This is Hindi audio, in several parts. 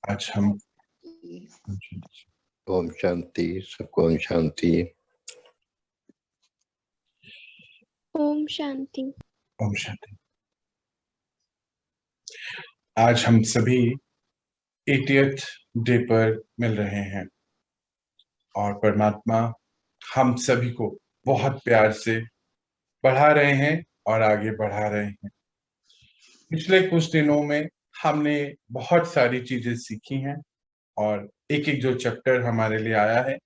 आज हम ओम शांति, सबको ओम शांति। ओम शांति। ओम शांति। आज हम सभी 80th डे पर मिल रहे हैं और परमात्मा हम सभी को बहुत प्यार से बढ़ा रहे हैं और आगे बढ़ा रहे हैं। पिछले कुछ दिनों में हमने बहुत सारी चीजें सीखी हैं और एक एक जो चैप्टर हमारे लिए आया है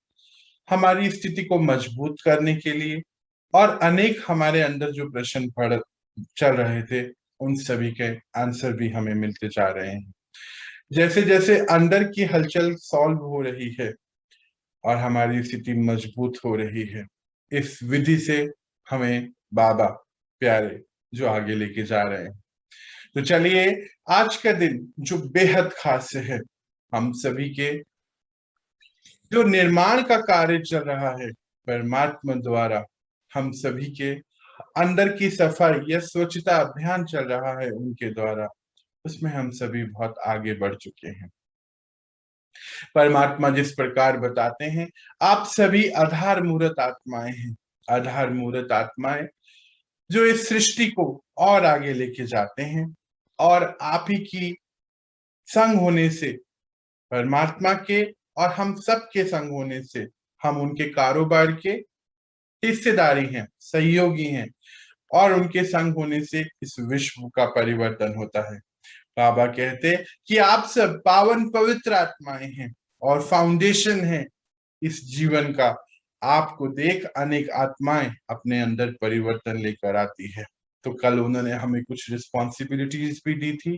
हमारी स्थिति को मजबूत करने के लिए, और अनेक हमारे अंदर जो प्रश्न पड़ चल रहे थे उन सभी के आंसर भी हमें मिलते जा रहे हैं। जैसे जैसे अंदर की हलचल सॉल्व हो रही है और हमारी स्थिति मजबूत हो रही है, इस विधि से हमें बाबा प्यारे जो आगे लेके जा रहे हैं। तो चलिए आज का दिन जो बेहद खास है, हम सभी के जो निर्माण का कार्य चल रहा है परमात्मा द्वारा, हम सभी के अंदर की सफाई या स्वच्छता अभियान चल रहा है उनके द्वारा, उसमें हम सभी बहुत आगे बढ़ चुके हैं। परमात्मा जिस प्रकार बताते हैं, आप सभी आधार मूर्त आत्माएं हैं। आधार मूर्त आत्माएं जो इस सृष्टि को और आगे लेके जाते हैं, और आप ही की संग होने से, परमात्मा के और हम सब के संग होने से हम उनके कारोबार के हिस्सेदारी हैं, सहयोगी हैं, और उनके संग होने से इस विश्व का परिवर्तन होता है। बाबा कहते कि आप सब पावन पवित्र आत्माएं हैं और फाउंडेशन है इस जीवन का। आपको देख अनेक आत्माएं अपने अंदर परिवर्तन लेकर आती है। तो कल उन्होंने हमें कुछ रिस्पॉन्सिबिलिटीज भी दी थी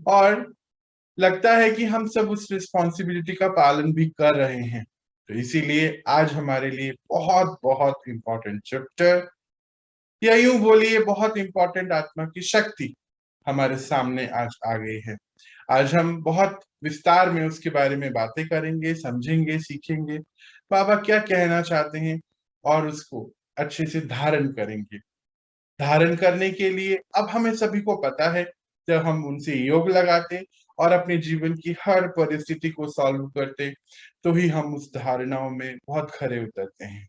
और लगता है कि हम सब उस रिस्पॉन्सिबिलिटी का पालन भी कर रहे हैं। तो इसीलिए आज हमारे लिए बहुत बहुत इंपॉर्टेंट चैप्टर, या यूं बोलिए बहुत इंपॉर्टेंट आत्मा की शक्ति हमारे सामने आज आ गई है। आज हम बहुत विस्तार में उसके बारे में बातें करेंगे, समझेंगे, सीखेंगे बाबा क्या कहना चाहते हैं, और उसको अच्छे से धारण करेंगे। धारण करने के लिए अब हमें सभी को पता है, जब हम उनसे योग लगाते और अपने जीवन की हर परिस्थिति को सॉल्व करते, तो ही हम उस धारणाओं में बहुत खरे उतरते हैं।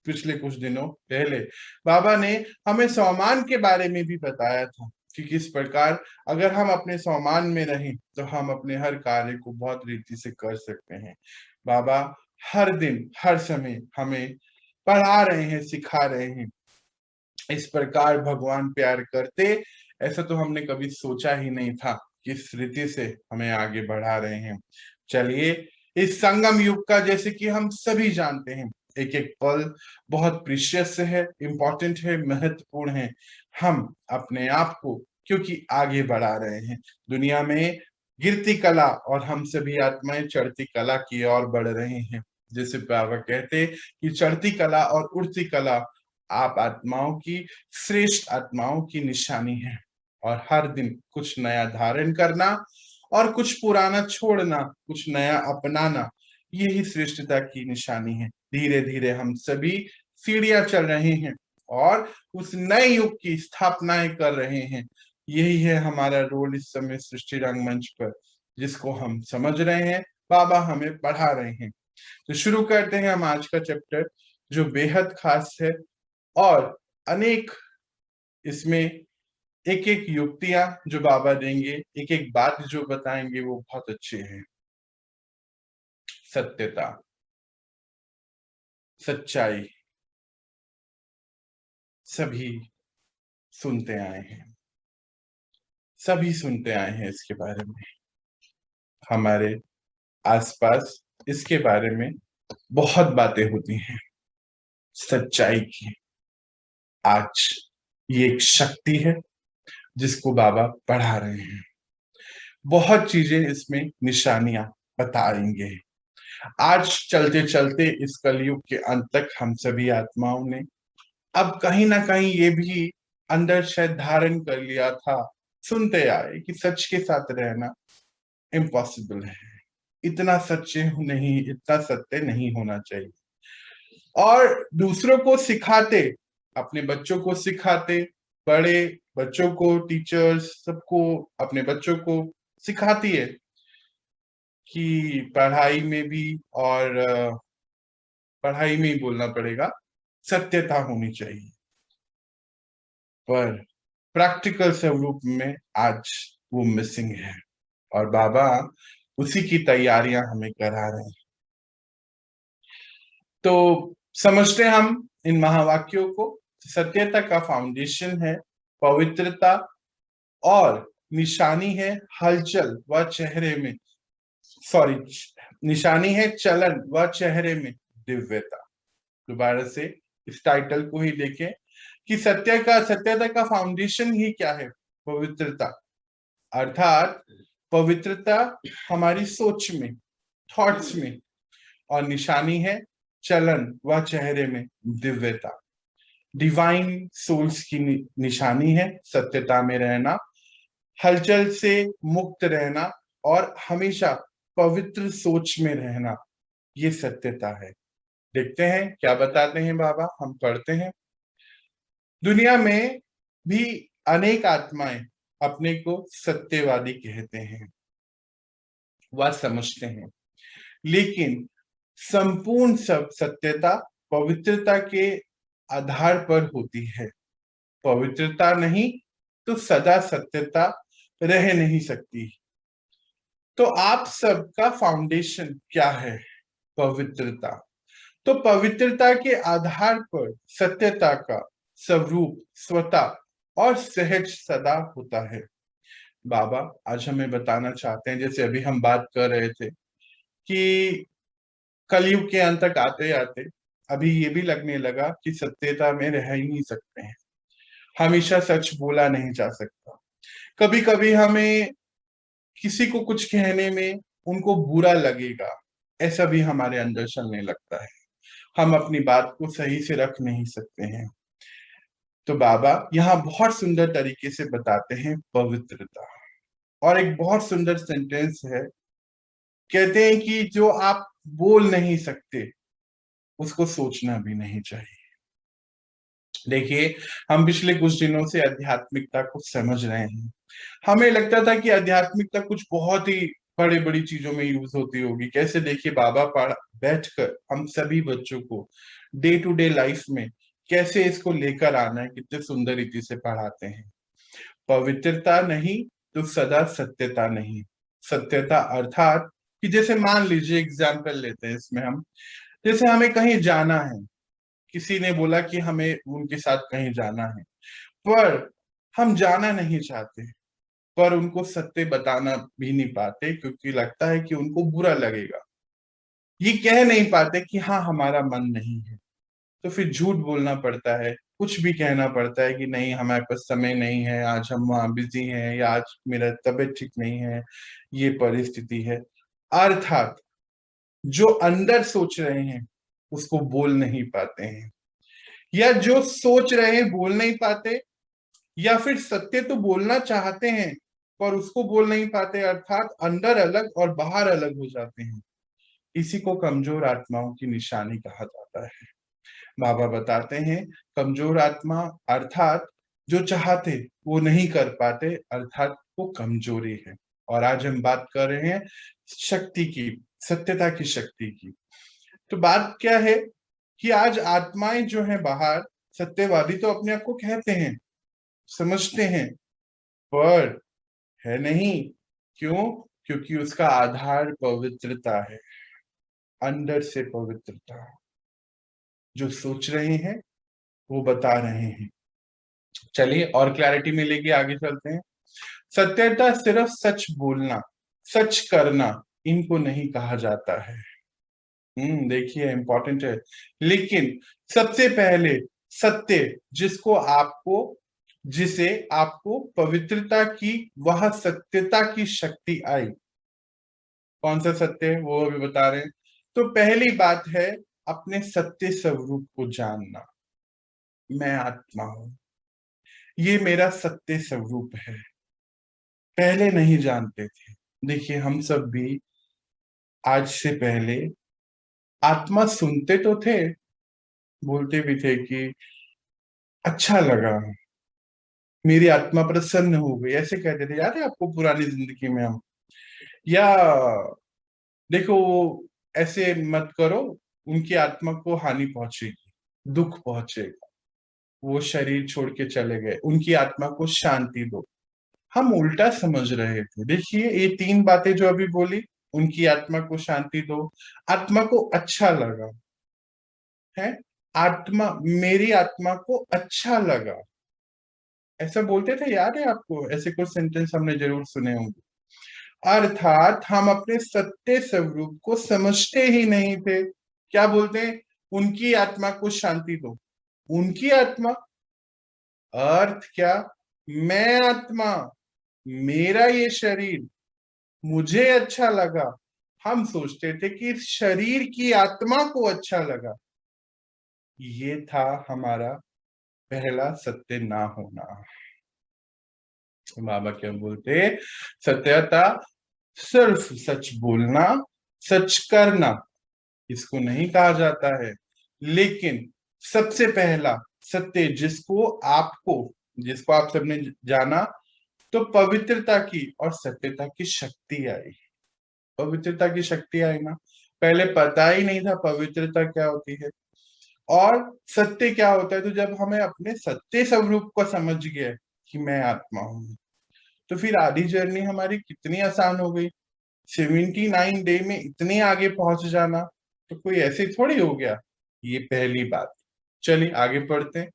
पिछले कुछ दिनों पहले बाबा ने हमें स्वमान के बारे में भी बताया था कि किस प्रकार अगर हम अपने स्वमान में रहें तो हम अपने हर कार्य को बहुत रीति से कर सकते हैं। बाबा हर दिन हर समय हमें पढ़ा रहे हैं, सिखा रहे हैं। इस प्रकार भगवान प्यार करते, ऐसा तो हमने कभी सोचा ही नहीं था कि इस रीति से हमें आगे बढ़ा रहे हैं। चलिए इस संगम युग का, जैसे कि हम सभी जानते हैं, एक एक पल बहुत प्रीशियस है, इंपॉर्टेंट है, महत्वपूर्ण है। हम अपने आप को क्योंकि आगे बढ़ा रहे हैं दुनिया में गिरती कला, और हम सभी आत्माएं चढ़ती कला की ओर बढ़ रहे हैं। जैसे बाबा कहते कि चढ़ती कला और उड़ती कला आप आत्माओं की, श्रेष्ठ आत्माओं की निशानी है। और हर दिन कुछ नया धारण करना और कुछ पुराना छोड़ना, कुछ नया अपनाना, यही श्रेष्ठता की निशानी है। धीरे धीरे हम सभी सीढ़ियां चल रहे हैं और उस नए युग की स्थापनाएं कर रहे हैं। यही है हमारा रोल इस समय सृष्टि रंगमंच पर, जिसको हम समझ रहे हैं, बाबा हमें पढ़ा रहे हैं। तो शुरू करते हैं हम आज का चैप्टर, जो बेहद खास है, और अनेक इसमें एक एक युक्तियां जो बाबा देंगे, एक एक बात जो बताएंगे, वो बहुत अच्छे हैं। सत्यता, सच्चाई सभी सुनते आए हैं, सभी सुनते आए हैं इसके बारे में। हमारे आसपास इसके बारे में बहुत बातें होती हैं सच्चाई की। आज ये एक शक्ति है जिसको बाबा पढ़ा रहे हैं। बहुत चीजें इसमें निशानियां बताएंगे। आज चलते चलते इस कलयुग के अंत तक हम सभी आत्माओं ने अब कहीं ना कहीं ये भी अंदर शायद धारण कर लिया था, सुनते आए कि सच के साथ रहना इम्पॉसिबल है, इतना सच्चे नहीं, इतना सत्य नहीं होना चाहिए। और दूसरों को सिखाते, अपने बच्चों को सिखाते, बड़े बच्चों को, टीचर्स सबको, अपने बच्चों को सिखाती है कि पढ़ाई में भी, और पढ़ाई में ही बोलना पड़ेगा, सत्यता होनी चाहिए। पर प्रैक्टिकल स्वरूप में आज वो मिसिंग है, और बाबा उसी की तैयारियां हमें करा रहे हैं। तो समझते हैं हम इन महावाक्यों को। सत्यता का फाउंडेशन है पवित्रता, और निशानी है हलचल व चेहरे में, सॉरी, निशानी है चलन व चेहरे में दिव्यता। दोबारा से इस टाइटल को ही देखें कि सत्यता का फाउंडेशन ही क्या है? पवित्रता। अर्थात पवित्रता हमारी सोच में, थॉट्स में, और निशानी है चलन व चेहरे में दिव्यता। डिवाइन सोल्स की निशानी है सत्यता में रहना, हलचल से मुक्त रहना, और हमेशा पवित्र सोच में रहना। ये सत्यता है। देखते हैं क्या बताते हैं बाबा। हम पढ़ते हैं। दुनिया में भी अनेक आत्माएं अपने को सत्यवादी कहते हैं, वह समझते हैं, लेकिन संपूर्ण सब सत्यता पवित्रता के आधार पर होती है। पवित्रता नहीं तो सदा सत्यता रह नहीं सकती। तो आप सबका फाउंडेशन क्या है? पवित्रता। तो पवित्रता के आधार पर सत्यता का स्वरूप स्वतः और सहज सदा होता है। बाबा आज हमें बताना चाहते हैं, जैसे अभी हम बात कर रहे थे कि कलयुग के अंत तक आते आते अभी ये भी लगने लगा कि सत्यता में रह ही नहीं सकते हैं, हमेशा सच बोला नहीं जा सकता। कभी कभी हमें किसी को कुछ कहने में उनको बुरा लगेगा, ऐसा भी हमारे अंदर चलने लगता है। हम अपनी बात को सही से रख नहीं सकते हैं। तो बाबा यहाँ बहुत सुंदर तरीके से बताते हैं पवित्रता, और एक बहुत सुंदर सेंटेंस है। कहते हैं कि जो आप बोल नहीं सकते उसको सोचना भी नहीं चाहिए। देखिए, हम पिछले कुछ दिनों से आध्यात्मिकता को समझ रहे हैं। हमें लगता था कि आध्यात्मिकता कुछ बहुत ही बड़ी बड़ी चीजों में यूज होती होगी। कैसे? देखिए, बाबा पढ़ बैठकर हम सभी बच्चों को डे टू डे लाइफ में कैसे इसको लेकर आना है, कितने सुंदर रीति से पढ़ाते हैं। पवित्रता नहीं तो सदा सत्यता नहीं। सत्यता अर्थात कि जैसे मान लीजिए, एग्जाम्पल लेते हैं इसमें हम, जैसे हमें कहीं जाना है, किसी ने बोला कि हमें उनके साथ कहीं जाना है, पर हम जाना नहीं चाहते, पर उनको सत्य बताना भी नहीं पाते क्योंकि लगता है कि उनको बुरा लगेगा। ये कह नहीं पाते कि हाँ हमारा मन नहीं है, तो फिर झूठ बोलना पड़ता है, कुछ भी कहना पड़ता है कि नहीं हमारे पास समय नहीं है, आज हम वहां बिजी हैं, या आज मेरा तबीयत ठीक नहीं है, ये परिस्थिति है। अर्थात जो अंदर सोच रहे हैं उसको बोल नहीं पाते हैं, या जो सोच रहे हैं बोल नहीं पाते, या फिर सत्य तो बोलना चाहते हैं पर उसको बोल नहीं पाते, अर्थात अंदर अलग और बाहर अलग हो जाते हैं। इसी को कमजोर आत्माओं की निशानी कहा जाता है। बाबा बताते हैं कमजोर आत्मा अर्थात जो चाहते वो नहीं कर पाते, अर्थात वो कमजोरी है। और आज हम बात कर रहे हैं शक्ति की, सत्यता की शक्ति की। तो बात क्या है कि आज आत्माएं जो है बाहर, सत्यवादी तो अपने आप को कहते हैं, समझते हैं, पर है नहीं। क्यों? क्योंकि उसका आधार पवित्रता है, अंदर से पवित्रता। जो सोच रहे हैं वो बता रहे हैं। चलिए और क्लैरिटी मिलेगी, आगे चलते हैं। सत्यता सिर्फ सच बोलना, सच करना, इनको नहीं कहा जाता है। देखिए इंपॉर्टेंट है। लेकिन सबसे पहले सत्य जिसे आपको पवित्रता की, वह सत्यता की शक्ति आई। कौन सा सत्य है वो अभी बता रहे हैं। तो पहली बात है अपने सत्य स्वरूप को जानना। मैं आत्मा हूं, ये मेरा सत्य स्वरूप है। पहले नहीं जानते थे। देखिए हम सब भी आज से पहले आत्मा सुनते तो थे, बोलते भी थे कि अच्छा लगा, मेरी आत्मा प्रसन्न हो गई, ऐसे कहते थे, याद है आपको पुरानी जिंदगी में हम? या देखो, ऐसे मत करो, उनकी आत्मा को हानि पहुंचेगी, दुख पहुंचेगा, वो शरीर छोड़ के चले गए, उनकी आत्मा को शांति दो। हम उल्टा समझ रहे थे। देखिए, ये तीन बातें जो अभी बोली, उनकी आत्मा को शांति दो, आत्मा को अच्छा लगा है, आत्मा, मेरी आत्मा को अच्छा लगा, ऐसा बोलते थे, याद है आपको? ऐसे कुछ सेंटेंस हमने जरूर सुने होंगे। अर्थात हम अपने सत्य स्वरूप को समझते ही नहीं थे। क्या बोलते हैं? उनकी आत्मा को शांति दो। उनकी आत्मा, अर्थ क्या? मैं आत्मा, मेरा ये शरीर, मुझे अच्छा लगा। हम सोचते थे कि शरीर की आत्मा को अच्छा लगा। ये था हमारा पहला सत्य ना होना। बाबा क्या बोलते? सत्यता सिर्फ सच बोलना, सच करना, इसको नहीं कहा जाता है। लेकिन सबसे पहला सत्य जिसको आप सबने जाना, तो पवित्रता की और सत्यता की शक्ति आई। पवित्रता की शक्ति आई ना। पहले पता ही नहीं था पवित्रता क्या होती है और सत्य क्या होता है। तो जब हमें अपने सत्य स्वरूप को समझ गया कि मैं आत्मा हूं, तो फिर आधी जर्नी हमारी कितनी आसान हो गई। 79 डे में इतने आगे पहुंच जाना तो कोई ऐसे थोड़ी हो गया। ये पहली बात। चलिए आगे पढ़ते हैं।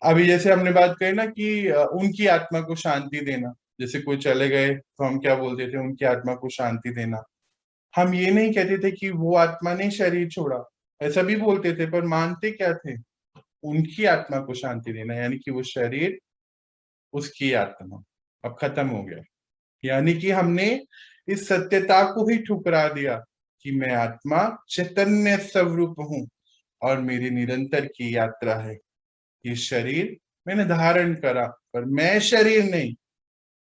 अभी जैसे हमने बात कही ना कि उनकी आत्मा को शांति देना, जैसे कोई चले गए तो हम क्या बोलते थे? उनकी आत्मा को शांति देना। हम ये नहीं कहते थे कि वो आत्मा ने शरीर छोड़ा, ऐसा भी बोलते थे, पर मानते क्या थे? उनकी आत्मा को शांति देना, यानी कि वो शरीर, उसकी आत्मा अब खत्म हो गया। यानी कि हमने इस सत्यता को ही ठुकरा दिया कि मैं आत्मा चैतन्य स्वरूप हूं और मेरी निरंतर की यात्रा है। ये शरीर मैंने धारण करा, पर मैं शरीर नहीं,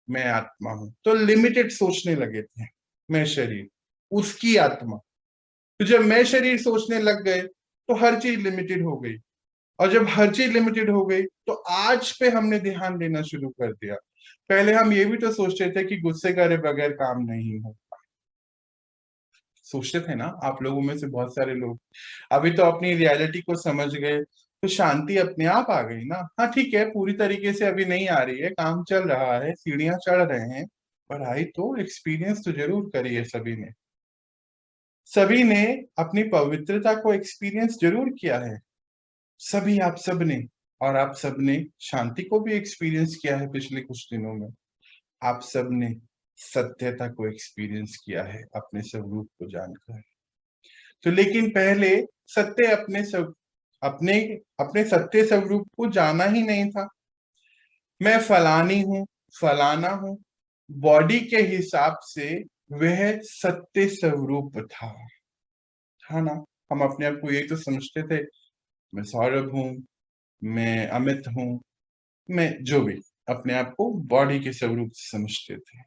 मैं आत्मा हूं। तो लिमिटेड सोचने लगे थे, मैं शरीर, उसकी आत्मा। तो जब मैं शरीर सोचने लग गए तो हर चीज लिमिटेड हो गई। और जब हर चीज लिमिटेड हो गई तो आज पे हमने ध्यान देना शुरू कर दिया। पहले हम ये भी तो सोचते थे कि गुस्से करे बगैर काम नहीं हो। सोचते थे ना आप लोगों में से बहुत सारे लोग। अभी तो अपनी रियलिटी को समझ गए तो शांति अपने आप आ गई ना। हाँ ठीक है, पूरी तरीके से अभी नहीं आ रही है, काम चल रहा है, सीढ़ियां चढ़ रहे हैं, पर आई तो एक्सपीरियंस तो जरूर करी है सभी ने। सभी ने अपनी पवित्रता को एक्सपीरियंस जरूर किया है, सभी, आप सब ने। और आप सब ने शांति को भी एक्सपीरियंस किया है पिछले कुछ दिनों में। आप सब ने सत्यता को एक्सपीरियंस किया है अपने स्वरूप को जानकर। तो लेकिन पहले सत्य अपने अपने सत्य स्वरूप को जाना ही नहीं था। मैं फलानी हूं, फलाना हूं, बॉडी के हिसाब से वह सत्य स्वरूप था ना। हम अपने आप को यही तो समझते थे, मैं सौरभ हूं, मैं अमित हूं, मैं जो भी, अपने आप को बॉडी के स्वरूप से समझते थे।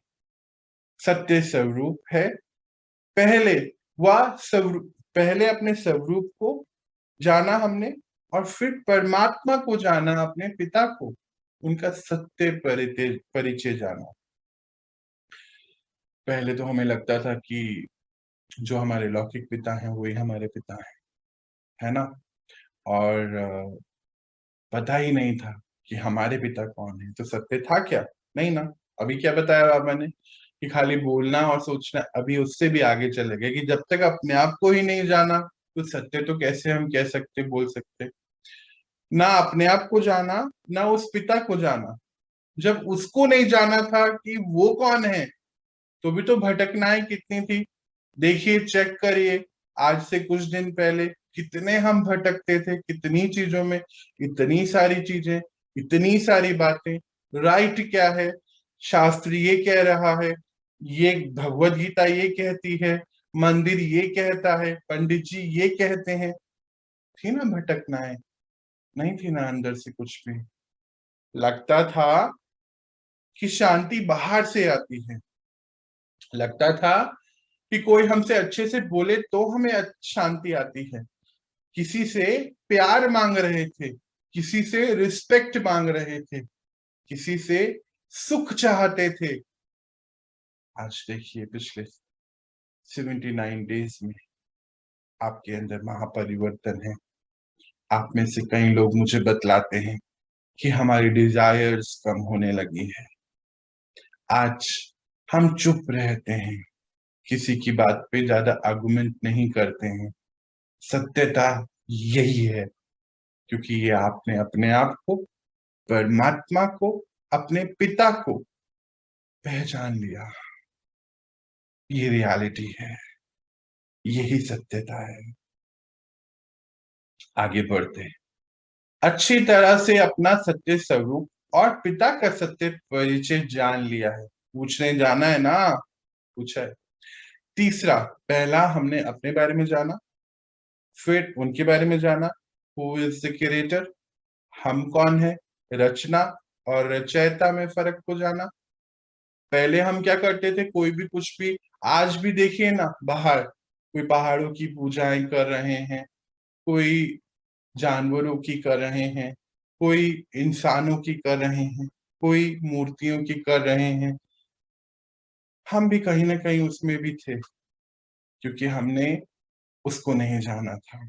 सत्य स्वरूप है पहले, वह स्वरूप, पहले अपने स्वरूप को जाना हमने और फिर परमात्मा को जाना, अपने पिता को, उनका सत्य परिचय जाना। पहले तो हमें लगता था कि जो हमारे लौकिक पिता हैं वही हमारे पिता हैं, है ना। और पता ही नहीं था कि हमारे पिता कौन है। तो सत्य था क्या? नहीं ना। अभी क्या बताया बाबा ने कि खाली बोलना और सोचना। अभी उससे भी आगे चले गए कि जब तक अपने आप को ही नहीं जाना तो सत्य तो कैसे हम कह सकते, बोल सकते। ना अपने आप को जाना, ना उस पिता को जाना। जब उसको नहीं जाना था कि वो कौन है, तो भी तो भटकनाएं कितनी थी। देखिए, चेक करिए, आज से कुछ दिन पहले कितने हम भटकते थे, कितनी चीजों में, इतनी सारी चीजें, इतनी सारी बातें। राइट क्या है, शास्त्र ये कह रहा है, ये भगवत गीता ये कहती है, मंदिर ये कहता है, पंडित जी ये कहते हैं। थी ना भटकनाएं? नहीं थी ना अंदर से कुछ भी। लगता था कि शांति बाहर से आती है, लगता था कि कोई हमसे अच्छे से बोले तो हमें शांति आती है, किसी से प्यार मांग रहे थे, किसी से रिस्पेक्ट मांग रहे थे, किसी से सुख चाहते थे। आज देखिए पिछले 79 डेज में आपके अंदर महापरिवर्तन है। आप में से कई लोग मुझे बतलाते हैं कि हमारी डिजायर्स कम होने लगी है। आज हम चुप रहते हैं, किसी की बात पे ज्यादा आर्गुमेंट नहीं करते हैं। सत्यता यही है, क्योंकि ये आपने अपने आप को, परमात्मा को, अपने पिता को पहचान लिया। ये रियलिटी है, यही सत्यता है। आगे बढ़ते हैं। अच्छी तरह से अपना सत्य स्वरूप और पिता का सत्य परिचय जान लिया है। पूछने जाना है ना, पूछा है। तीसरा, पहला हमने अपने बारे में जाना, फिर उनके बारे में जाना। हु इज द क्रिएटर, हम कौन है, रचना और रचयिता में फर्क को जाना। पहले हम क्या करते थे, कोई भी कुछ भी, आज भी देखिए ना बाहर, कोई पहाड़ों की पूजाएं कर रहे हैं, कोई जानवरों की कर रहे हैं, कोई इंसानों की कर रहे हैं, कोई मूर्तियों की कर रहे हैं। हम भी कहीं ना कहीं उसमें भी थे, क्योंकि हमने उसको नहीं जाना था,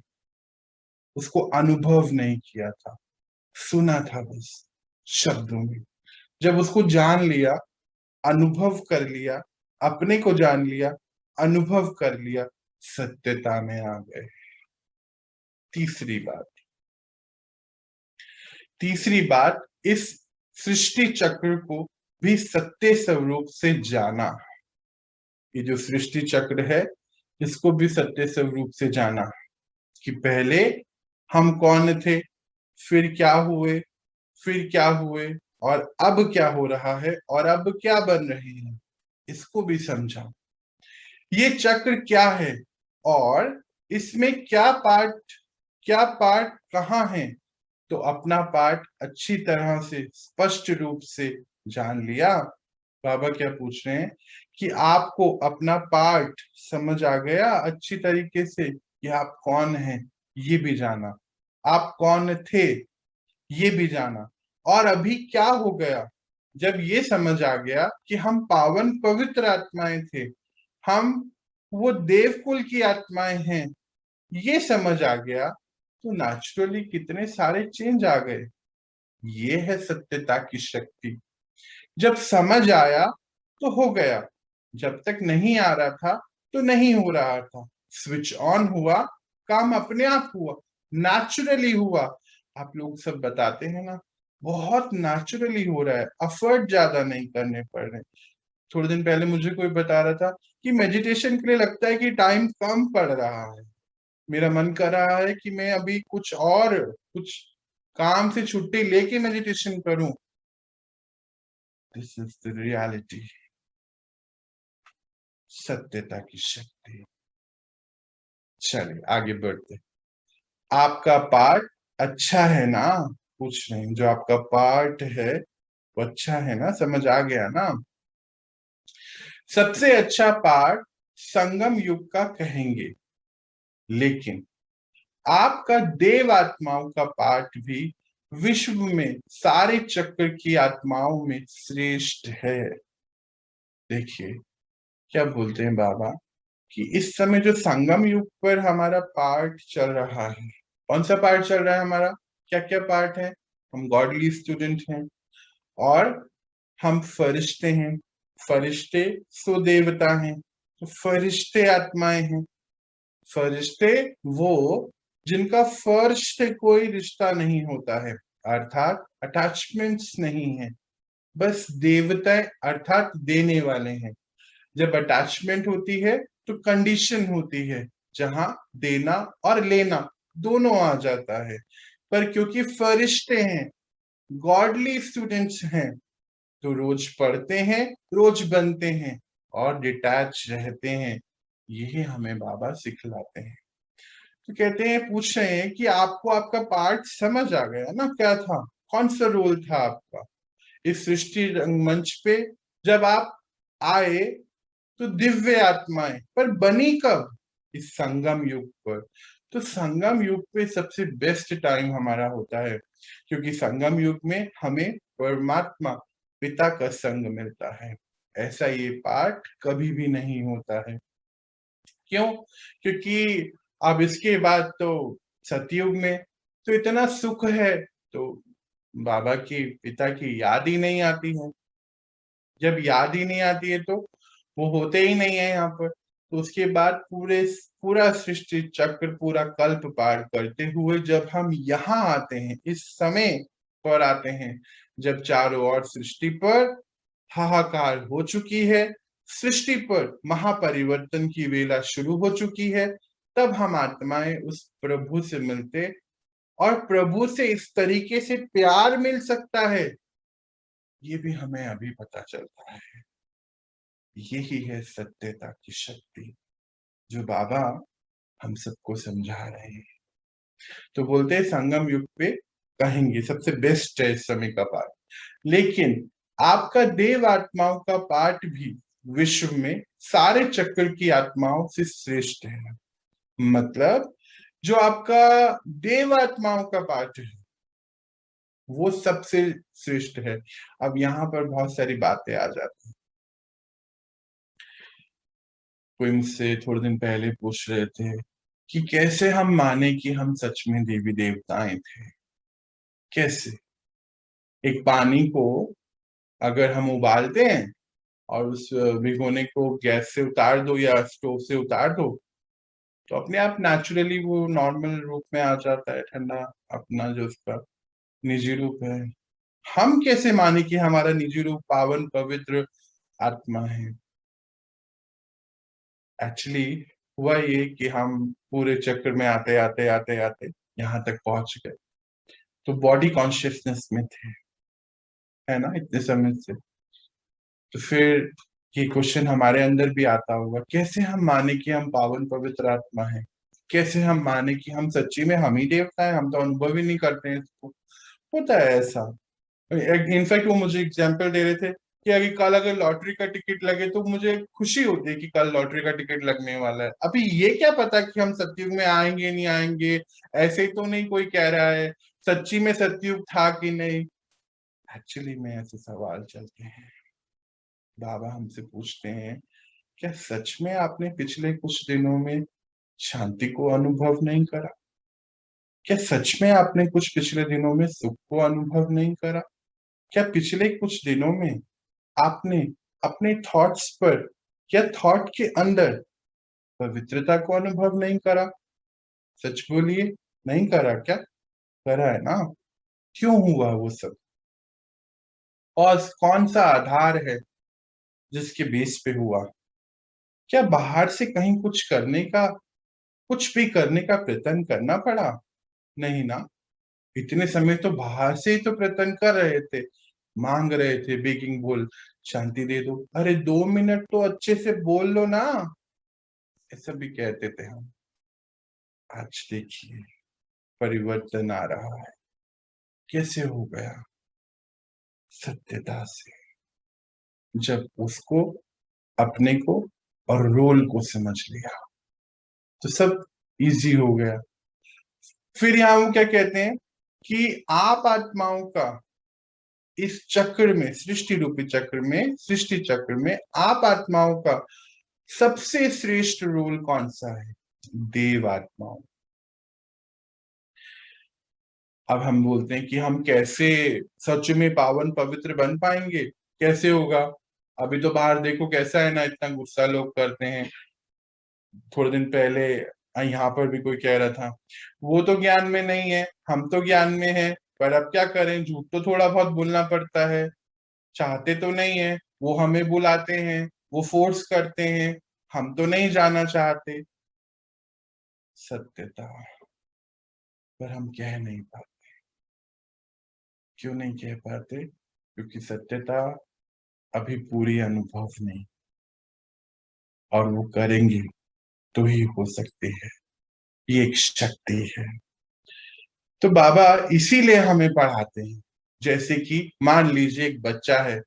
उसको अनुभव नहीं किया था, सुना था बस शब्दों में। जब उसको जान लिया, अनुभव कर लिया, अपने को जान लिया, अनुभव कर लिया, सत्यता में आ गए। तीसरी बात, इस सृष्टि चक्र को भी सत्य स्वरूप से जाना। ये जो सृष्टि चक्र है, इसको भी सत्य स्वरूप से जाना, कि पहले हम कौन थे, फिर क्या हुए, फिर क्या हुए, और अब क्या हो रहा है, और अब क्या बन रहे हैं, इसको भी समझा। ये चक्र क्या है और इसमें क्या पार्ट कहाँ है, तो अपना पार्ट अच्छी तरह से स्पष्ट रूप से जान लिया। बाबा क्या पूछ रहे हैं कि आपको अपना पार्ट समझ आ गया अच्छी तरीके से, कि आप कौन हैं ये भी जाना, आप कौन थे ये भी जाना, और अभी क्या हो गया जब ये समझ आ गया कि हम पावन पवित्र आत्माएं थे, हम वो देवकुल की आत्माएं हैं, ये समझ आ गया, तो नेचुरली कितने सारे चेंज आ गए। ये है सत्यता की शक्ति। जब समझ आया तो हो गया, जब तक नहीं आ रहा था तो नहीं हो रहा था। स्विच ऑन हुआ, काम अपने आप हुआ, नेचुरली हुआ। आप लोग सब बताते हैं ना, बहुत नेचुरली हो रहा है, एफर्ट ज्यादा नहीं करने पड़ रहे। थोड़े दिन पहले मुझे कोई बता रहा था कि मेडिटेशन के लिए लगता है कि टाइम कम पड़ रहा है। मेरा मन कर रहा है कि मैं अभी कुछ काम से छुट्टी लेके मेडिटेशन करूं। दिस इज द रियलिटी, सत्यता की शक्ति। चलिए आगे बढ़ते। आपका पार्ट अच्छा है ना, कुछ नहीं, जो आपका पार्ट है वो अच्छा है ना, समझ आ गया ना। सबसे अच्छा पार्ट संगम युग का कहेंगे, लेकिन आपका देव आत्माओं का पार्ट भी विश्व में सारे चक्र की आत्माओं में श्रेष्ठ है। देखिए क्या बोलते हैं बाबा, कि इस समय जो संगम युग पर हमारा पार्ट चल रहा है, कौन सा पार्ट चल रहा है हमारा, क्या क्या पार्ट है, हम गॉडली स्टूडेंट हैं, और हम फरिश्ते हैं। फरिश्ते सो देवता हैं, तो फरिश्ते आत्माएं हैं। फरिश्ते वो जिनका फर्श से कोई रिश्ता नहीं होता है, अर्थात अटैचमेंट्स नहीं है, बस देवता अर्थात देने वाले हैं। जब अटैचमेंट होती है तो कंडीशन होती है, जहां देना और लेना दोनों आ जाता है। पर क्योंकि फरिश्ते हैं, गॉडली स्टूडेंट्स हैं, तो रोज पढ़ते हैं, रोज बनते हैं और डिटैच रहते हैं। यही हमें बाबा सिखलाते हैं। तो कहते हैं, पूछ रहे हैं कि आपको आपका पार्ट समझ आ गया ना, क्या था, कौन सा रोल था आपका इस सृष्टि रंगमंच पे। जब आप आए तो दिव्य आत्माएं, पर बनी कब, इस संगम युग पर। तो संगम युग पे सबसे बेस्ट टाइम हमारा होता है, क्योंकि संगम युग में हमें परमात्मा पिता का संग मिलता है। ऐसा ये पाठ कभी भी नहीं होता है। क्यों? क्योंकि अब इसके बाद तो सतयुग में तो इतना सुख है, तो बाबा की पिता की याद ही नहीं आती है। जब याद ही नहीं आती है तो वो होते ही नहीं है यहाँ पर। तो उसके बाद पूरा सृष्टि चक्र, पूरा कल्प पार करते हुए जब हम यहाँ आते हैं, इस समय पर आते हैं, जब चारों ओर सृष्टि पर हाहाकार हो चुकी है, सृष्टि पर महापरिवर्तन की वेला शुरू हो चुकी है, तब हम आत्माएं उस प्रभु से मिलते, और प्रभु से इस तरीके से प्यार मिल सकता है, ये भी हमें अभी पता चलता है। यही है सत्यता की शक्ति, जो बाबा हम सबको समझा रहे हैं। तो बोलते हैं संगम युग पे कहेंगे सबसे बेस्ट है इस समय का पाठ, लेकिन आपका देव आत्माओं का पाठ भी विश्व में सारे चक्र की आत्माओं से श्रेष्ठ है। मतलब जो आपका देव आत्माओं का पाठ है वो सबसे श्रेष्ठ है। अब यहाँ पर बहुत सारी बातें आ जाती हैं। कोई मुझसे थोड़े दिन पहले पूछ रहे थे कि कैसे हम माने कि हम सच में देवी देवताएं थे। कैसे? एक पानी को अगर हम उबालते हैं और उस भिगोने को गैस से उतार दो या स्टोव से उतार दो, तो अपने आप नेचुरली वो नॉर्मल रूप में आ जाता है, ठंडा, अपना जो उसका निजी रूप है। हम कैसे माने कि हमारा निजी रूप पावन पवित्र आत्मा है? एक्चुअली हुआ ये कि हम पूरे चक्कर में आते आते आते आते यहाँ तक पहुंच गए, तो बॉडी कॉन्शियसनेस में थे, है ना, इतने समय से। तो फिर ये क्वेश्चन हमारे अंदर भी आता होगा, कैसे हम माने कि हम पावन पवित्र आत्मा है? कैसे हम माने कि हम सच्ची में हम ही देवता है? हम तो अनुभव ही नहीं करते हैं इसको। होता है ऐसा। इनफैक्ट वो मुझे एग्जाम्पल दे रहे थे कि अगर कल अगर लॉटरी का टिकट लगे तो मुझे खुशी होती है कि कल लॉटरी का टिकट लगने वाला है। अभी ये क्या पता कि हम सतयुग में आएंगे नहीं आएंगे, ऐसे ही तो नहीं कोई कह रहा है सच्ची में सतयुग था कि नहीं। एक्चुअली में ऐसे सवाल चलते हैं। बाबा हमसे पूछते हैं, क्या सच में आपने पिछले कुछ दिनों में शांति को अनुभव नहीं करा? क्या सच में आपने कुछ पिछले दिनों में सुख को अनुभव नहीं करा? क्या पिछले कुछ दिनों में आपने अपने थॉट्स पर या थॉट के अंदर पवित्रता को अनुभव नहीं करा? सच बोलिए, नहीं करा क्या? करा है ना? क्यों हुआ वो सब? और कौन सा आधार है जिसके बेस पे हुआ? क्या बाहर से कहीं कुछ भी करने का प्रयत्न करना पड़ा? नहीं ना। इतने समय तो बाहर से ही तो प्रयत्न कर रहे थे, मांग रहे थे, बेगिंग बोल, शांति दे दो, अरे 2 मिनट तो अच्छे से बोल लो ना, ऐसा भी कहते थे हम। आज देखिए परिवर्तन आ रहा है। कैसे हो गया? सत्यता से। जब उसको, अपने को और रोल को समझ लिया तो सब इजी हो गया। फिर यहाँ वो क्या कहते हैं कि आप आत्माओं का इस चक्र में, सृष्टि रूपी चक्र में, सृष्टि चक्र में आप आत्माओं का सबसे श्रेष्ठ रोल कौन सा है? देव आत्माओं। अब हम बोलते हैं कि हम कैसे सच में पावन पवित्र बन पाएंगे, कैसे होगा? अभी तो बाहर देखो कैसा है ना, इतना गुस्सा लोग करते हैं। थोड़े दिन पहले यहाँ पर भी कोई कह रहा था वो तो ज्ञान में नहीं है, हम तो ज्ञान में है, पर अब क्या करें, झूठ तो थोड़ा बहुत बोलना पड़ता है। चाहते तो नहीं है, वो हमें बुलाते हैं, वो फोर्स करते हैं, हम तो नहीं जाना चाहते। सत्यता, पर हम कह नहीं पाते। क्यों नहीं कह पाते? क्योंकि सत्यता अभी पूरी अनुभव नहीं, और वो करेंगे तो ही हो सकती है। ये एक शक्ति है। तो बाबा इसीलिए हमें पढ़ाते हैं। जैसे कि मान लीजिए एक बच्चा है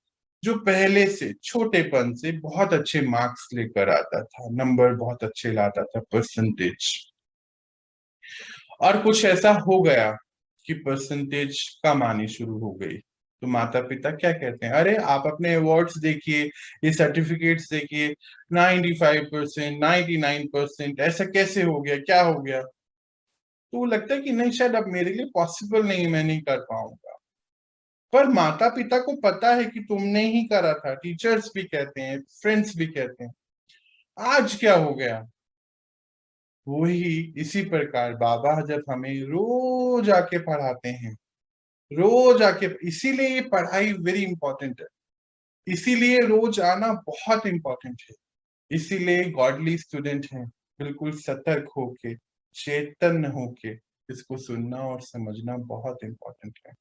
जो पहले से छोटेपन से बहुत अच्छे मार्क्स लेकर आता था, नंबर बहुत अच्छे लाता था, परसेंटेज, और कुछ ऐसा हो गया कि परसेंटेज कम आनी शुरू हो गई, तो माता पिता क्या कहते हैं, अरे आप अपने अवार्ड्स देखिए, ये सर्टिफिकेट्स देखिए, 95%, 99%, ऐसा कैसे हो गया, क्या हो गया? तो लगता है कि नहीं, शायद अब मेरे लिए पॉसिबल नहीं, मैं नहीं कर पाऊंगा। पर माता पिता को पता है कि तुमने ही करा था, टीचर्स भी कहते हैं, फ्रेंड्स भी कहते हैं। आज क्या हो गया? वही इसी प्रकार बाबा जब हमें रोज आके पढ़ाते हैं, रोज आके, इसीलिए ये पढ़ाई वेरी इंपॉर्टेंट है, इसीलिए रोज आना बहुत इंपॉर्टेंट है, इसीलिए गॉडली स्टूडेंट हैं, बिल्कुल सतर्क होके, चैतन्य होके इसको सुनना और समझना बहुत इंपॉर्टेंट है।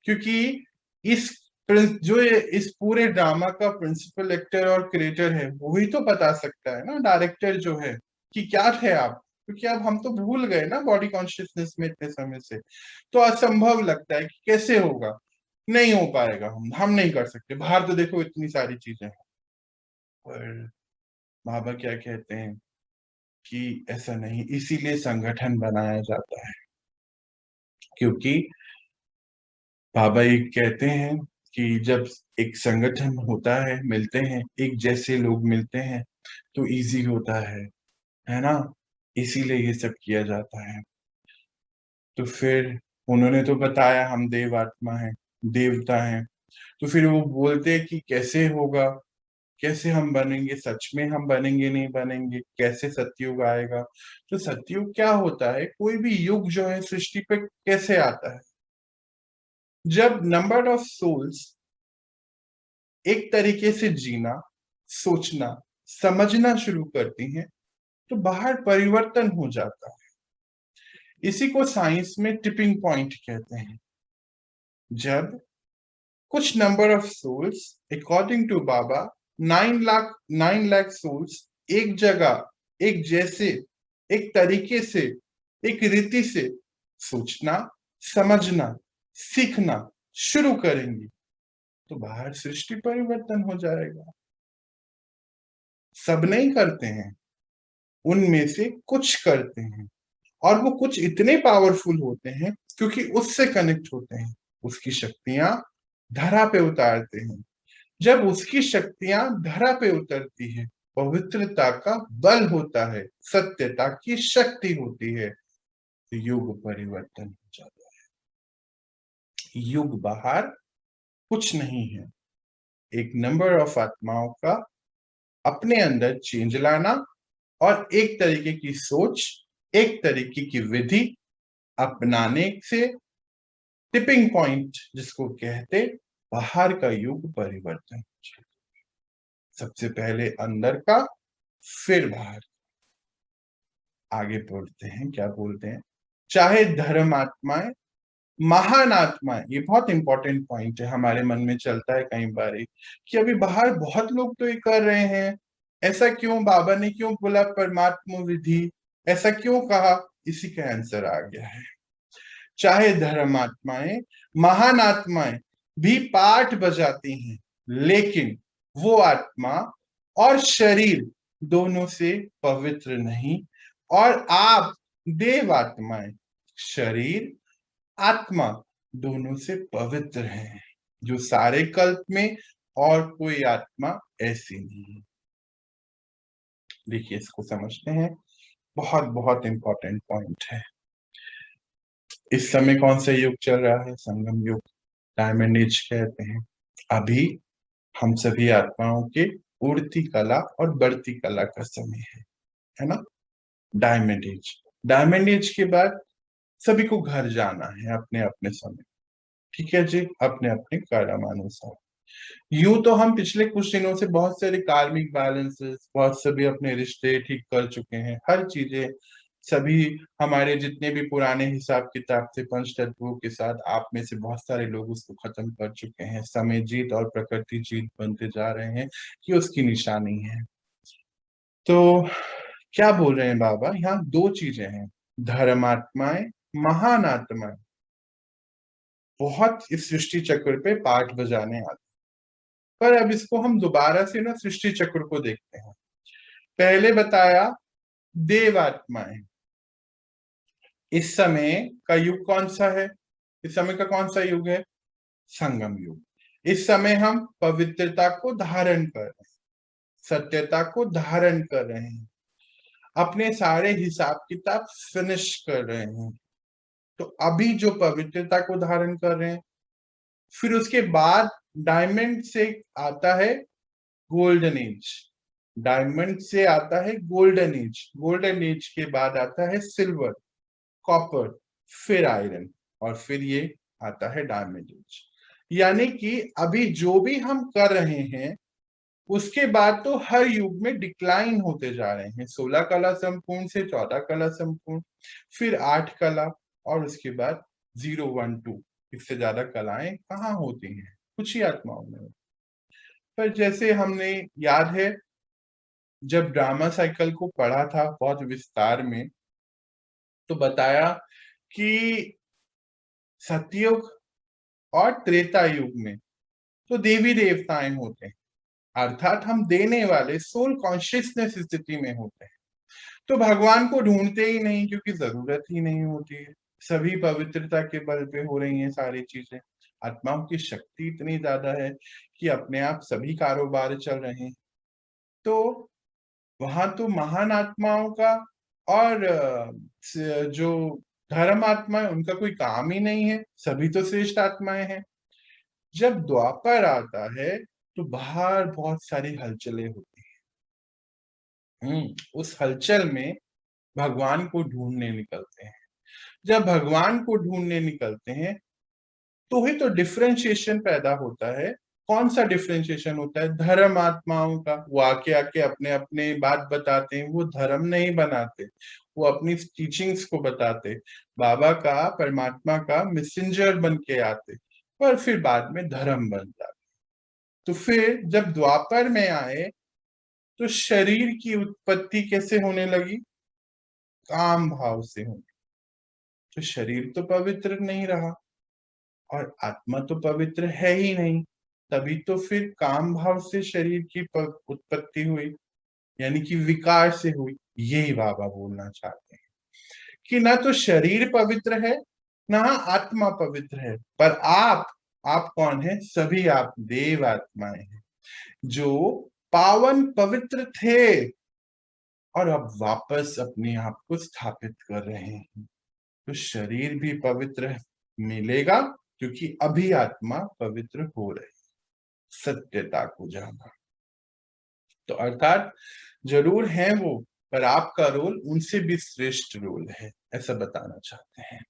क्योंकि इस जो इस पूरे ड्रामा का प्रिंसिपल एक्टर और क्रिएटर है, वही तो बता सकता है ना, डायरेक्टर जो है, कि क्या थे आप। क्योंकि अब हम तो भूल गए ना बॉडी कॉन्शियसनेस में इतने समय से, तो असंभव लगता है कि कैसे होगा, नहीं हो पाएगा, हम नहीं कर सकते, बाहर तो देखो इतनी सारी चीजें हैं। पर बाबा क्या कहते हैं कि ऐसा नहीं, इसीलिए संगठन बनाया जाता है। क्योंकि बाबा ये कहते हैं कि जब एक संगठन होता है, मिलते हैं, एक जैसे लोग मिलते हैं, तो इजी होता है ना, इसीलिए ये सब किया जाता है। तो फिर उन्होंने तो बताया हम देव आत्मा है, देवता हैं, तो फिर वो बोलते हैं कि कैसे होगा, कैसे हम बनेंगे, सच में हम बनेंगे नहीं बनेंगे, कैसे सतयुग आएगा? तो सतयुग क्या होता है, कोई भी युग जो है सृष्टि पे कैसे आता है, जब नंबर ऑफ सोल्स एक तरीके से जीना, सोचना, समझना शुरू करती हैं, तो बाहर परिवर्तन हो जाता है। इसी को साइंस में टिपिंग पॉइंट कहते हैं। जब कुछ number of souls, according to बाबा, 9 लाख सोल्स एक जगह, एक जैसे, एक तरीके से, एक रीति से सोचना, समझना, सीखना शुरू करेंगी, तो बाहर सृष्टि परिवर्तन हो जाएगा। सब नहीं करते हैं, उनमें से कुछ करते हैं, और वो कुछ इतने पावरफुल होते हैं क्योंकि उससे कनेक्ट होते हैं, उसकी शक्तियां धरा पे उतारते हैं। जब उसकी शक्तियां धरा पे उतरती है, पवित्रता का बल होता है, सत्यता की शक्ति होती है, तो युग परिवर्तन हो जाता है। युग बाहर कुछ नहीं है, एक नंबर ऑफ आत्माओं का अपने अंदर चेंज लाना, और एक तरीके की सोच, एक तरीके की विधि अपनाने से टिपिंग पॉइंट जिसको कहते, बाहर का युग परिवर्तन। सबसे पहले अंदर का, फिर बाहर। आगे बोलते हैं, क्या बोलते हैं, चाहे धर्मात्माएं, महान आत्माएं, ये बहुत इंपॉर्टेंट पॉइंट है, हमारे मन में चलता है कई बार कि अभी बाहर बहुत लोग तो ये कर रहे हैं, ऐसा क्यों, बाबा ने क्यों बोला परमात्मा विधि, ऐसा क्यों कहा? इसी का आंसर आ गया है। चाहे धर्मात्माएं, महान आत्माएं भी पाठ बजाती हैं, लेकिन वो आत्मा और शरीर दोनों से पवित्र नहीं, और आप देव आत्माएं, शरीर, आत्मा दोनों से पवित्र हैं, जो सारे कल्प में और कोई आत्मा ऐसी नहीं है। देखिए, इसको समझते हैं, बहुत बहुत इंपॉर्टेंट पॉइंट है। इस समय कौन सा युग चल रहा है? संगम युग, डायमंड एज कहते हैं। अभी हम सभी आत्माओं के उड़ती कला और बढ़ती कला का समय है ना, डायमंड एज। डायमंड एज के बाद सभी को घर जाना है अपने अपने समय, ठीक है जी, अपने अपने कर्मानुसार। यूं तो हम पिछले कुछ दिनों से बहुत सारे कार्मिक बैलेंसेस, बहुत सभी अपने रिश्ते ठीक कर चुके हैं, हर चीजें, सभी हमारे जितने भी पुराने हिसाब किताब थे पंच तत्वों के साथ, आप में से बहुत सारे लोग उसको खत्म कर चुके हैं। समय जीत और प्रकृति जीत बनते जा रहे हैं, ये उसकी निशानी है। तो क्या बोल रहे हैं बाबा, यहाँ दो चीजें हैं, धर्मात्माएं, महान आत्माएं बहुत इस सृष्टि चक्र पे पाठ बजाने आते, पर अब इसको हम दोबारा से ना सृष्टि चक्र को देखते हैं। पहले बताया देव आत्माएं, इस समय का युग कौन सा है? इस समय का कौन सा युग है? संगम युग। इस समय हम पवित्रता को धारण कर रहे हैं, सत्यता को धारण कर रहे हैं, अपने सारे हिसाब किताब फिनिश कर रहे हैं। तो अभी जो पवित्रता को धारण कर रहे हैं, फिर उसके बाद डायमंड से आता है गोल्डन एज, डायमंड से आता है गोल्डन एज, गोल्डन एज के बाद आता है सिल्वर, कॉपर, फिर आयरन, और फिर ये आता है डायमंड एज। यानी कि अभी जो भी हम कर रहे हैं उसके बाद तो हर युग में डिक्लाइन होते जा रहे हैं। 16 कला संपूर्ण से 14 कला संपूर्ण, फिर 8 कला, और उसके बाद 0 1 2, इससे ज्यादा कलाएं कहाँ होती हैं? कुछ ही आत्माओं में। पर जैसे हमने, याद है जब ड्रामा साइकिल को पढ़ा था बहुत विस्तार में, तो बताया कि सतयुग और त्रेता युग में तो देवी देवताएं होते हैं, अर्थात हम देने वाले सोल कॉन्शियसनेस स्थिति में होते हैं। तो भगवान को ढूंढते ही नहीं, क्योंकि जरूरत ही नहीं होती है, सभी पवित्रता के बल पे हो रही हैं सारी चीजें। आत्माओं की शक्ति इतनी ज्यादा है कि अपने आप सभी कारोबार चल रहे हैं। तो वहां तो महान आत्माओं का और जो धर्म आत्मा है उनका कोई काम ही नहीं है, सभी तो श्रेष्ठ आत्माएं हैं। जब द्वापर आता है तो बाहर बहुत सारी हलचलें होती हैं। उस हलचल में भगवान को ढूंढने निकलते हैं। जब भगवान को ढूंढने निकलते हैं तो ही तो डिफरेंशिएशन पैदा होता है। कौन सा डिफरेंशिएशन होता है? धर्म आत्माओं का। वो आके आके अपने अपने बात बताते हैं, वो धर्म नहीं बनाते, वो अपनी टीचिंग्स को बताते, बाबा का, परमात्मा का मैसेंजर बन के आते, पर फिर बाद में धर्म बन जाते। तो फिर जब द्वापर में आए तो शरीर की उत्पत्ति कैसे होने लगी? काम भाव से होने। तो शरीर तो पवित्र नहीं रहा और आत्मा तो पवित्र है ही नहीं, तभी तो फिर काम भाव से शरीर की उत्पत्ति हुई, यानी कि विकार से हुई। यही बाबा बोलना चाहते हैं कि ना तो शरीर पवित्र है, ना आत्मा पवित्र है, पर आप कौन है? सभी आप देव आत्माएं हैं जो पावन पवित्र थे और अब वापस अपने आप को स्थापित कर रहे हैं। तो शरीर भी पवित्र मिलेगा, क्योंकि अभी आत्मा पवित्र हो रही, सत्यता को जाना। तो अर्थात जरूर है वो, पर आपका रोल उनसे भी श्रेष्ठ रोल है, ऐसा बताना चाहते हैं।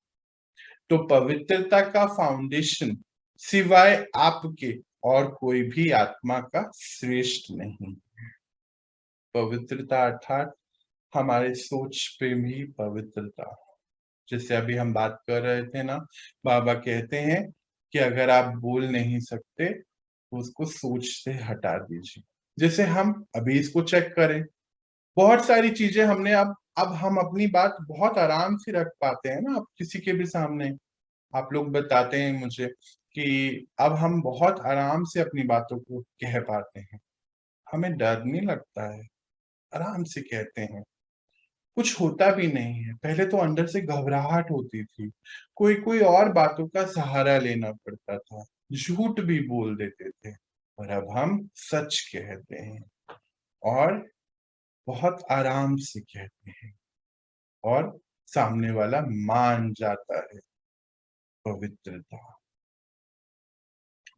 तो पवित्रता का फाउंडेशन सिवाय आपके और कोई भी आत्मा का श्रेष्ठ नहीं। पवित्रता अर्थात हमारे सोच पे भी पवित्रता। जैसे अभी हम बात कर रहे थे ना, बाबा कहते हैं कि अगर आप बोल नहीं सकते तो उसको सोच से हटा दीजिए। जैसे हम अभी इसको चेक करें, बहुत सारी चीजें हमने अब हम अपनी बात बहुत आराम से रख पाते हैं ना। आप किसी के भी सामने आप लोग बताते हैं मुझे कि अब हम बहुत आराम से अपनी बातों को कह पाते हैं, हमें डर नहीं लगता है, आराम से कहते हैं, कुछ होता भी नहीं है। पहले तो अंदर से घबराहट होती थी, कोई कोई और बातों का सहारा लेना पड़ता था, झूठ भी बोल देते थे, और अब हम सच कहते हैं और बहुत आराम से कहते हैं, और सामने वाला मान जाता है। पवित्रता,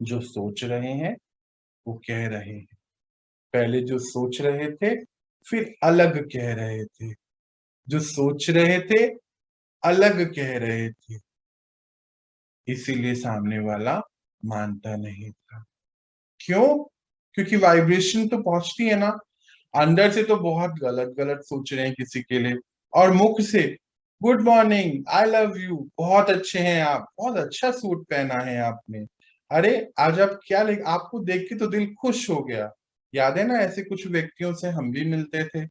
जो सोच रहे हैं वो कह रहे हैं। पहले जो सोच रहे थे फिर अलग कह रहे थे, जो सोच रहे थे अलग कह रहे थे, इसीलिए सामने वाला मानता नहीं था। क्यों? क्योंकि वाइब्रेशन तो पहुंचती है ना, अंदर से तो बहुत गलत गलत सोच रहे हैं किसी के लिए, और मुख से good morning, I love you, बहुत अच्छे हैं आप, बहुत अच्छा सूट पहना है आपने, अरे आज आप क्या आपको देख के तो दिल खुश हो गया। याद है ना, ऐसे कुछ व्यक्तियों से हम भी मिलते थे,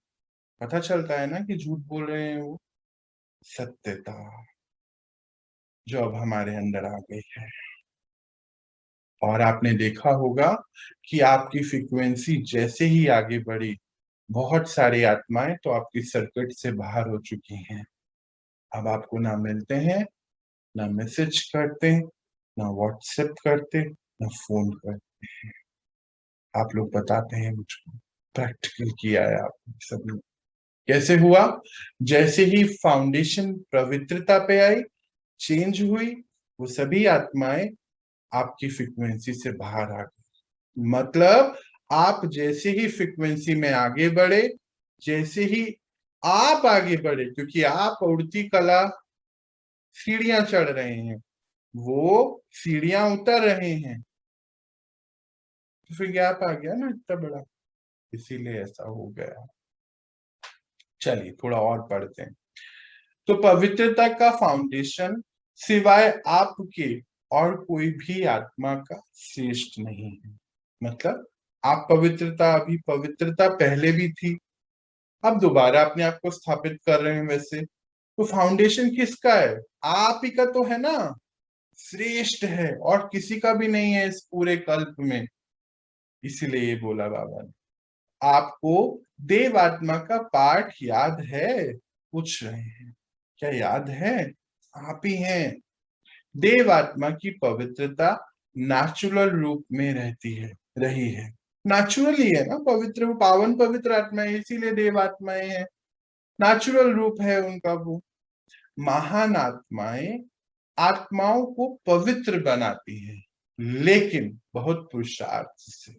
पता चलता है ना कि झूठ बोल रहे हैं वो। सत्यता जो अब हमारे अंदर आ गई है, और आपने देखा होगा कि आपकी फ्रीक्वेंसी जैसे ही आगे बढ़ी, बहुत सारी आत्माएं तो आपकी सर्किट से बाहर हो चुकी हैं। अब आपको ना मिलते हैं, ना मैसेज करते, ना व्हाट्सएप करते, ना फोन करते हैं। आप लोग बताते हैं मुझको, प्रैक्टिकल किया है आपने सबने। कैसे हुआ? जैसे ही फाउंडेशन पवित्रता पे आई, चेंज हुई, वो सभी आत्माएं आपकी फ्रीक्वेंसी से बाहर आ गई। मतलब आप जैसे ही फ्रीक्वेंसी में आगे बढ़े, जैसे ही आप आगे बढ़े, क्योंकि आप उड़ती कला सीढ़ियां चढ़ रहे हैं, वो सीढ़ियां उतर रहे हैं, तो फिर गैप आ गया ना इतना बड़ा, इसीलिए ऐसा हो गया। चलिए थोड़ा और पढ़ते हैं। तो पवित्रता का फाउंडेशन सिवाय आपके और कोई भी आत्मा का श्रेष्ठ नहीं है। मतलब आप पवित्रता, अभी पवित्रता पहले भी थी, अब दोबारा अपने आप को स्थापित कर रहे हैं वैसे, तो फाउंडेशन किसका है? आप ही का तो है ना, श्रेष्ठ है और किसी का भी नहीं है इस पूरे कल्प में। इसीलिए ये बोला बाबा ने। आपको देव आत्मा का पाठ याद है? पूछ रहे हैं, क्या याद है? आप ही हैं। देव आत्मा की पवित्रता नेचुरल रूप में रहती है, रही है। नेचुरल ही है ना, पवित्र, पावन पवित्र आत्माएं, इसीलिए देव आत्माएं हैं, नेचुरल रूप है उनका वो। महान आत्माएं आत्माओं को पवित्र बनाती है, लेकिन बहुत पुरुषार्थ से।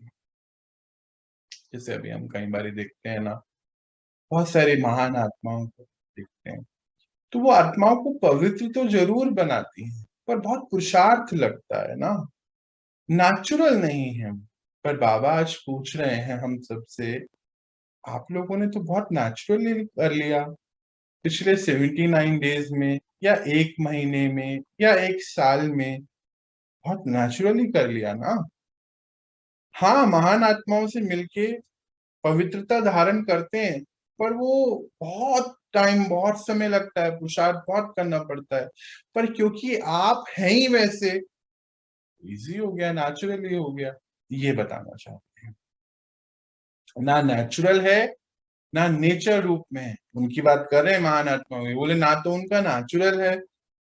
जैसे अभी हम कई बार देखते हैं ना, बहुत सारी महान आत्माओं को देखते हैं, तो वो आत्माओं को पवित्र तो जरूर बनाती है, पर बहुत पुरुषार्थ लगता है ना, नेचुरल नहीं है। पर बाबा आज पूछ रहे हैं हम सबसे, आप लोगों ने तो बहुत नेचुरली कर लिया पिछले 79 डेज में, या एक महीने में, या एक साल में, बहुत नेचुरली कर लिया ना। हाँ, महान आत्माओं से मिलके पवित्रता धारण करते हैं, पर वो बहुत टाइम, बहुत समय लगता है, पुरुषार्थ बहुत करना पड़ता है। पर क्योंकि आप हैं ही वैसे, इजी हो गया, नेचुरली हो गया। ये बताना चाहते हैं। ना नेचुरल है, ना नेचर रूप में है। उनकी बात कर रहे हैं महान आत्मा में, बोले ना तो उनका नेचुरल है,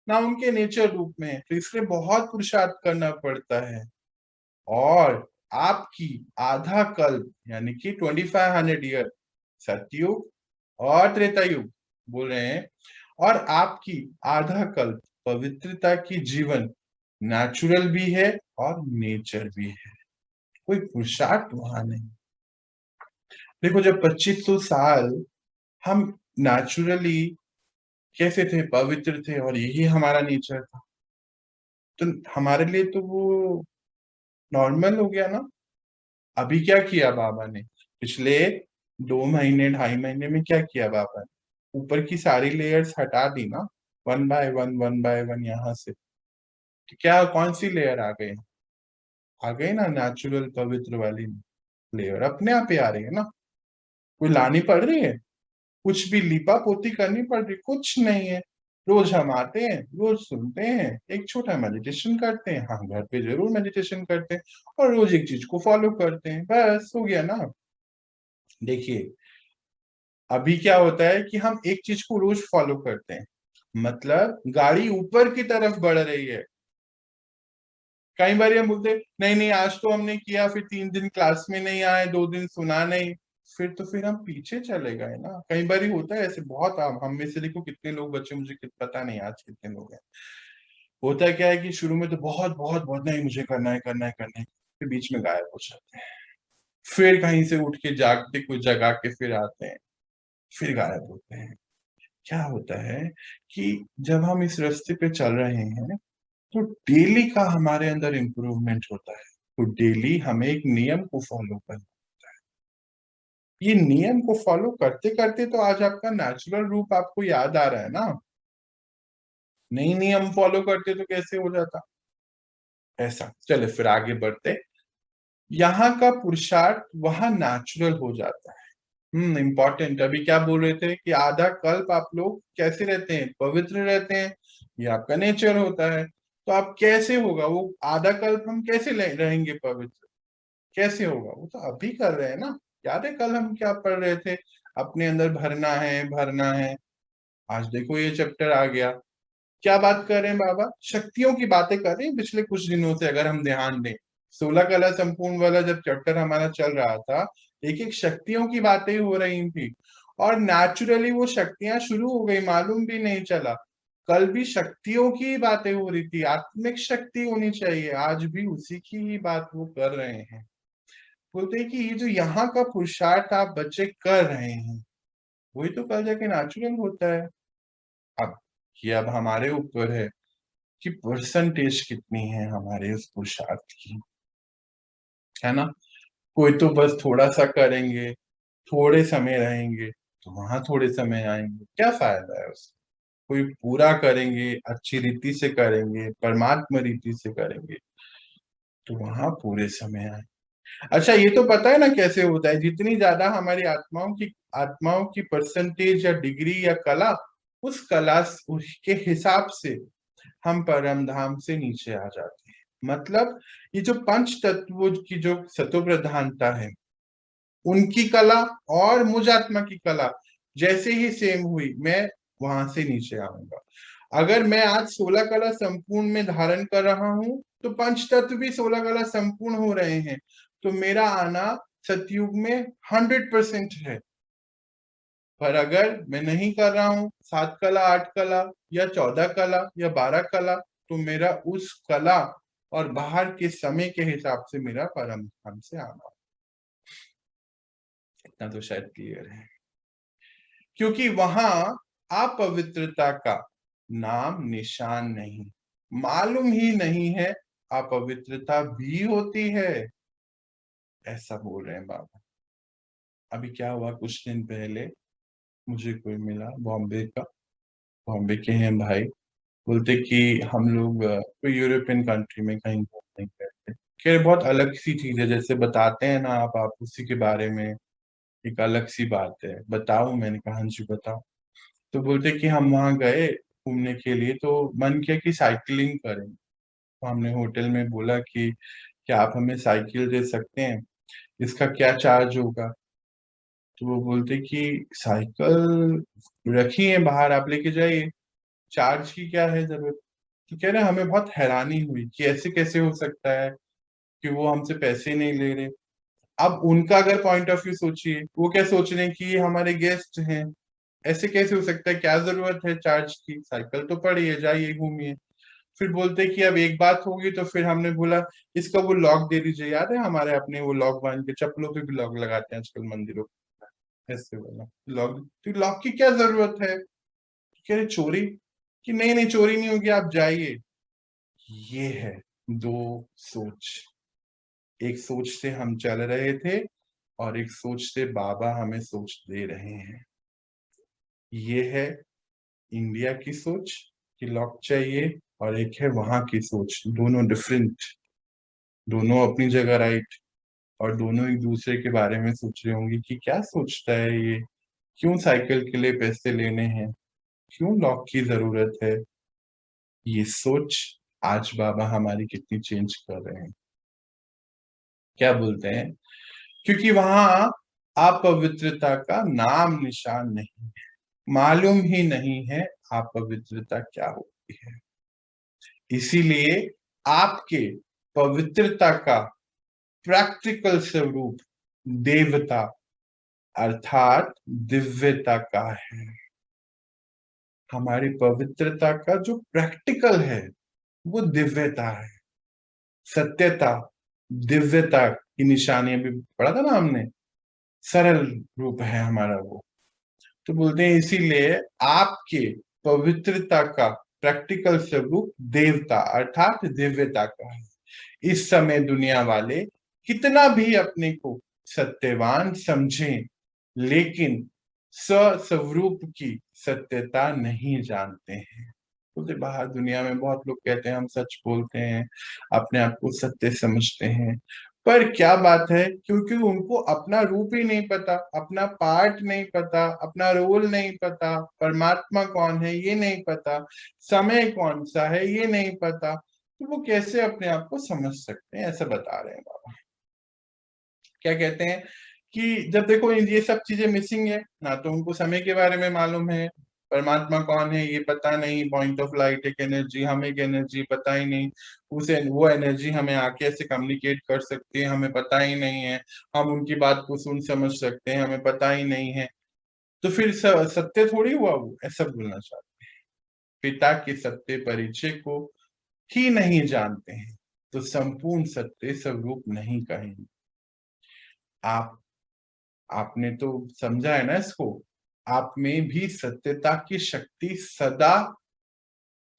ना उनके नेचर रूप में है, तो इसलिए बहुत पुरुषार्थ करना पड़ता है। और आपकी आधा कल्प, यानी कि 2500 ईयर, सतयुग और त्रेता युग बोल रहे हैं, और आपकी आधा कल्प पवित्रता की जीवन नेचुरल भी है और नेचर भी है, कोई पुरुषार्थ वहां नहीं। देखो, जब 2500 साल हम नेचुरली कैसे थे, पवित्र थे, और यही हमारा नेचर था, तो हमारे लिए तो वो नॉर्मल हो गया ना। अभी क्या किया बाबा ने पिछले 2 महीने, 2.5 महीने में? क्या किया बाबा ने? ऊपर की सारी लेयर्स हटा दी ना, one by one, one by one, यहाँ से। तो क्या, कौन सी लेयर आ गई? आ गई ना नेचुरल पवित्र वाली लेयर, अपने आप ही आ रही है ना, कोई लानी पड़ रही है? कुछ भी लिपा पोती करनी पड़ रही? कुछ नहीं है। रोज हम आते हैं, रोज सुनते हैं, एक छोटा मेडिटेशन करते हैं, हाँ घर पे जरूर मेडिटेशन करते हैं, और रोज एक चीज को फॉलो करते हैं, बस हो गया ना। देखिए, अभी क्या होता है कि हम एक चीज को रोज फॉलो करते हैं, मतलब गाड़ी ऊपर की तरफ बढ़ रही है। कई बार हम बोलते नहीं नहीं, आज तो हमने किया, फिर 3 दिन क्लास में नहीं आए, 2 दिन सुना नहीं, फिर हम पीछे चले गए ना। कई बार होता है ऐसे बहुत। हम में से देखो कितने लोग बच्चे, मुझे पता नहीं आज कितने लोग हैं। होता है क्या है कि शुरू में तो बहुत बहुत बहुत, नहीं मुझे करना है करना है करना है, फिर बीच में गायब हो जाते हैं, फिर कहीं से उठ के जागते, कुछ जगा के फिर आते हैं, फिर गायब होते हैं। क्या होता है कि जब हम इस रास्ते पे चल रहे हैं, तो डेली का हमारे अंदर इम्प्रूवमेंट होता है। तो डेली हमें एक नियम को फॉलो करना होता है। ये नियम को फॉलो करते करते तो आज आपका नेचुरल रूप आपको याद आ रहा है ना। नहीं, नियम फॉलो करते तो कैसे हो जाता ऐसा। चले फिर आगे बढ़ते। यहाँ का पुरुषार्थ वहां नेचुरल हो जाता है। इम्पोर्टेंट। अभी क्या बोल रहे थे कि आधा कल्प आप लोग कैसे रहते हैं, पवित्र रहते हैं, ये आपका नेचर होता है। तो आप कैसे होगा वो आधा कल्प, हम कैसे रहेंगे पवित्र, कैसे होगा? वो तो अभी कर रहे हैं ना। याद है कल हम क्या पढ़ रहे थे? अपने अंदर भरना है, भरना है। आज देखो ये चैप्टर आ गया। क्या बात कर रहे हैं बाबा? शक्तियों की बातें कर रहे हैं पिछले कुछ दिनों से। अगर हम ध्यान दें, 16 कला संपूर्ण वाला जब चैप्टर हमारा चल रहा था, एक एक शक्तियों की बातें हो रही थी, और नेचुरली वो शक्तियां शुरू हो गई, मालूम भी नहीं चला। कल भी शक्तियों की बातें हो रही थी, आत्मिक शक्ति होनी चाहिए, आज भी उसी की ही बात वो कर रहे हैं। बोलते हैं कि ये जो यहाँ का पुरुषार्थ आप बच्चे कर रहे हैं, वही तो कल जाके नेचुरल होता है। अब ये अब हमारे ऊपर है कि परसेंटेज कितनी है हमारे उस पुरुषार्थ की, है ना। कोई तो बस थोड़ा सा करेंगे, थोड़े समय रहेंगे, तो वहां थोड़े समय आएंगे, क्या फायदा है उसका। कोई पूरा करेंगे, अच्छी रीति से करेंगे, परमात्मा रीति से करेंगे, तो वहां पूरे समय आए। अच्छा, ये तो पता है ना कैसे होता है? जितनी ज्यादा हमारी आत्माओं की परसेंटेज या डिग्री या कला, उस कला उसके हिसाब से हम परम धाम से नीचे आ जाते हैं। मतलब ये जो पंच तत्वों की जो सतो प्रधानता है, उनकी कला और मुझ आत्मा की कला जैसे ही सेम हुई, मैं वहां से नीचे आऊंगा। अगर मैं आज 16 कला संपूर्ण में धारण कर रहा हूं, तो पंच तत्व भी 16 कला संपूर्ण हो रहे हैं, तो मेरा आना सतयुग में 100% है। पर अगर मैं नहीं कर रहा हूं 7 कला, 8 कला या 14 कला या 12 कला, तो मेरा उस कला और बाहर के समय के हिसाब से मेरा परम धाम से आना। इतना तो शायद क्लियर है। क्योंकि वहां अपवित्रता का नाम निशान नहीं, मालूम ही नहीं है अपवित्रता भी होती है, ऐसा बोल रहे हैं बाबा। अभी क्या हुआ, कुछ दिन पहले मुझे कोई मिला बॉम्बे का, बॉम्बे के हैं भाई। बोलते कि हम लोग कोई यूरोपियन कंट्री में कहीं घूमने गए थे। खैर बहुत अलग सी चीज है, जैसे बताते हैं ना आप उसी के बारे में एक अलग सी बात है। बताओ, मैंने कहा हाँ जी बताओ। तो बोलते कि हम वहां गए घूमने के लिए, तो मन किया कि साइकिलिंग करें। तो हमने होटल में बोला कि क्या आप हमें साइकिल दे सकते हैं, इसका क्या चार्ज होगा। तो वो बोलते कि साइकिल रखी है बाहर, आप लेके जाइए, चार्ज की क्या है जरूरत। तो कह रहे हमें बहुत हैरानी हुई कि ऐसे कैसे हो सकता है कि वो हमसे पैसे नहीं ले रहे। अब उनका अगर पॉइंट ऑफ व्यू सोचिए, वो क्या सोच रहे हैं कि ये हमारे गेस्ट हैं, ऐसे कैसे हो सकता है, क्या जरूरत है चार्ज की, साइकिल तो पड़ी है, जाइए घूमिए। फिर बोलते कि अब एक बात होगी, तो फिर हमने बोला इसका वो लॉक दे दीजिए। याद है हमारे अपने वो लॉक बांध के, चप्पलों पे भी लॉक लगाते हैं आजकल मंदिरों पे, ऐसे बोला लॉक। तो लॉक की क्या जरूरत है? कह रहे चोरी, कि नहीं नहीं चोरी नहीं होगी, आप जाइए। ये है दो सोच। एक सोच से हम चल रहे थे, और एक सोच से बाबा हमें सोच दे रहे हैं। ये है इंडिया की सोच कि लॉक चाहिए, और एक है वहां की सोच, दोनों डिफरेंट, दोनों अपनी जगह राइट, और दोनों एक दूसरे के बारे में सोच रहे होंगे कि क्या सोचता है ये, क्यों साइकिल के लिए पैसे लेने हैं, क्यों लॉक की जरूरत है। ये सोच आज बाबा हमारी कितनी चेंज कर रहे हैं। क्या बोलते हैं? क्योंकि वहां अपवित्रता का नाम निशान नहीं, मालूम ही नहीं है अपवित्रता क्या होती है। इसीलिए आपके पवित्रता का प्रैक्टिकल स्वरूप देवता अर्थात दिव्यता का है। हमारी पवित्रता का जो प्रैक्टिकल है वो दिव्यता है, सत्यता, दिव्यता की निशानी अभी पढ़ा था ना हमने, सरल रूप है हमारा वो। तो बोलते हैं इसीलिए आपके पवित्रता का प्रैक्टिकल स्वरूप देवता अर्थात दिव्यता का है। इस समय दुनिया वाले कितना भी अपने को सत्यवान समझें, लेकिन स्वस्वरूप की सत्यता नहीं जानते हैं। बोलते बाहर दुनिया में बहुत लोग कहते हैं हम सच बोलते हैं, अपने आप को सत्य समझते हैं, पर क्या बात है, क्योंकि उनको अपना रूप ही नहीं पता, अपना पार्ट नहीं पता, अपना रोल नहीं पता, परमात्मा कौन है ये नहीं पता, समय कौन सा है ये नहीं पता, तो वो कैसे अपने आप को समझ सकते हैं, ऐसा बता रहे हैं बाबा। क्या कहते हैं कि जब देखो ये सब चीजें मिसिंग है ना, तो उनको समय के बारे में मालूम है, परमात्मा कौन है ये पता नहीं, पॉइंट ऑफ लाइट एक एनर्जी, हम एक एनर्जी, पता ही नहीं। उसे वो एनर्जी हमें आके ऐसे कम्युनिकेट कर सकती है, हमें पता ही नहीं है। हम उनकी बात को सुन समझ सकते हैं, हमें पता ही नहीं है। तो फिर सत्य थोड़ी हुआ वो, ऐसा बोलना चाहते हैं। पिता के सत्य परिचय को ही नहीं जानते हैं तो संपूर्ण सत्य स्वरूप नहीं कहेंगे। आप आपने तो समझा है ना इसको। आप में भी सत्यता की शक्ति सदा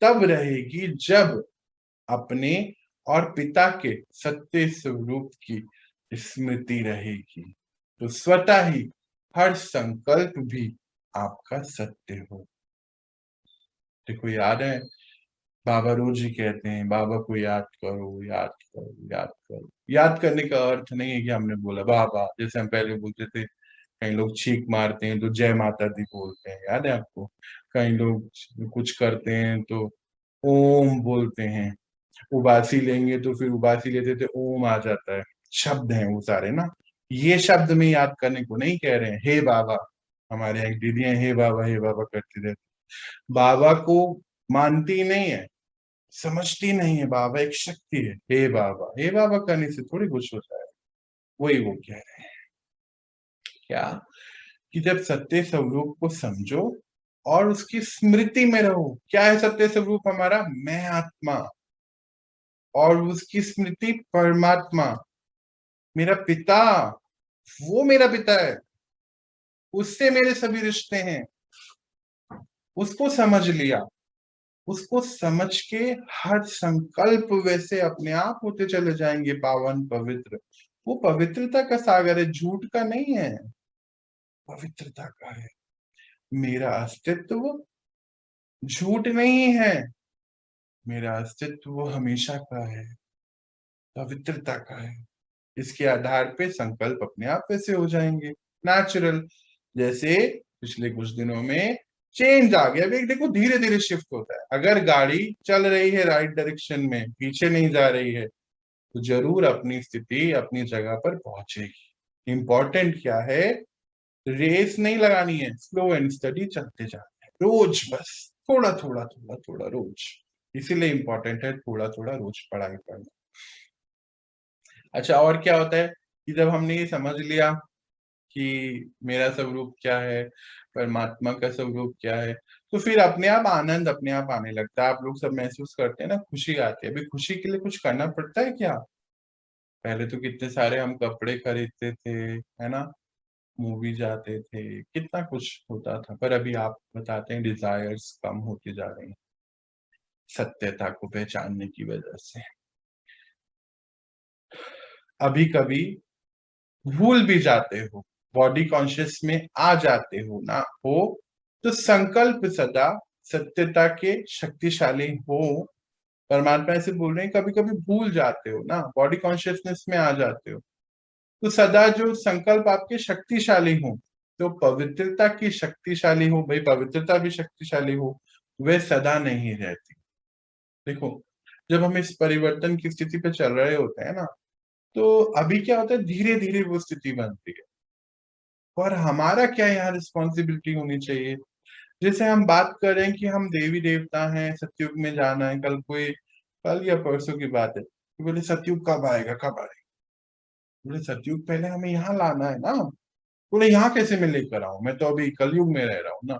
तब रहेगी जब अपने और पिता के सत्य स्वरूप की स्मृति रहेगी, तो स्वतः ही हर संकल्प भी आपका सत्य हो। देखो याद है, बाबा रोज ही कहते हैं बाबा को याद करो, याद करो, याद करो। याद करने का अर्थ नहीं है कि हमने बोला बाबा, जैसे हम पहले बोलते थे कई लोग छींक मारते हैं तो जय माता दी बोलते हैं, याद है आपको। कई लोग कुछ करते हैं तो ओम बोलते हैं, उबासी लेंगे तो फिर उबासी लेते थे ओम आ जाता है। शब्द हैं वो सारे ना, ये शब्द में याद करने को नहीं कह रहे हैं। हे बाबा, हमारे यहाँ एक दीदी है, हे बाबा करती रहती, बाबा को मानती नहीं है, समझती नहीं है। बाबा एक शक्ति है, हे बाबा करने से थोड़ी कुछ होता है। वही वो कह रहे हैं क्या, कि जब सत्य स्वरूप को समझो और उसकी स्मृति में रहो। क्या है सत्य स्वरूप हमारा? मैं आत्मा, और उसकी स्मृति परमात्मा, मेरा पिता, वो मेरा पिता है, उससे मेरे सभी रिश्ते हैं। उसको समझ लिया, उसको समझ के हर संकल्प वैसे अपने आप होते चले जाएंगे पावन पवित्र। वो पवित्रता का सागर है, झूठ का नहीं है, पवित्रता का है। मेरा अस्तित्व झूठ नहीं है, मेरा अस्तित्व हमेशा का है, पवित्रता का है। इसके आधार पे संकल्प अपने आप वैसे हो जाएंगे, नेचुरल। जैसे पिछले कुछ दिनों में चेंज आ गया। अभी देखो धीरे धीरे शिफ्ट होता है। अगर गाड़ी चल रही है राइट डायरेक्शन में, पीछे नहीं जा रही है, तो जरूर अपनी स्थिति अपनी जगह पर पहुंचेगी। इंपॉर्टेंट क्या है, रेस नहीं लगानी है, स्लो एंड स्टडी चलते जाना है रोज, बस थोड़ा थोड़ा थोड़ा थोड़ा रोज। इसीलिए इंपॉर्टेंट है थोड़ा थोड़ा रोज पढ़ाई करना। अच्छा, और क्या होता है कि जब हमने ये समझ लिया कि मेरा स्वरूप क्या है, परमात्मा का स्वरूप क्या है, तो फिर अपने आप आनंद अपने आप आने लगता है। आप लोग सब महसूस करते हैं ना, खुशी आती है। अभी खुशी के लिए कुछ करना पड़ता है क्या? पहले तो कितने सारे हम कपड़े खरीदते थे, है ना, मूवी जाते थे, कितना कुछ होता था। पर अभी आप बताते हैं डिजायर्स कम होती जा रही हैं सत्यता को पहचानने की वजह से। अभी कभी भूल भी जाते हो, बॉडी कॉन्शियस में आ जाते हो ना हो, तो संकल्प सदा सत्यता के शक्तिशाली हो। परमात्मा ऐसे बोल रहे हैं, कभी कभी भूल जाते हो ना, बॉडी कॉन्शियसनेस में आ जाते हो, तो सदा जो संकल्प आपके शक्तिशाली हो, तो पवित्रता की शक्तिशाली हो, भाई पवित्रता भी शक्तिशाली हो, वे सदा नहीं रहती। देखो, जब हम इस परिवर्तन की स्थिति पे चल रहे होते हैं ना, तो अभी क्या होता है, धीरे धीरे वो स्थिति बनती है। पर हमारा क्या यहाँ रिस्पॉन्सिबिलिटी होनी चाहिए? जैसे हम बात कर रहे हैं कि हम देवी देवता हैं, सतयुग में जाना है। कल या परसों की बात है कि बोले सतयुग कब आएगा, कब आएगा? बोले सतयुग पहले हमें यहाँ लाना है ना। बोले यहाँ कैसे मैं लेकर आऊं, मैं तो अभी कलयुग में रह रहा हूँ ना।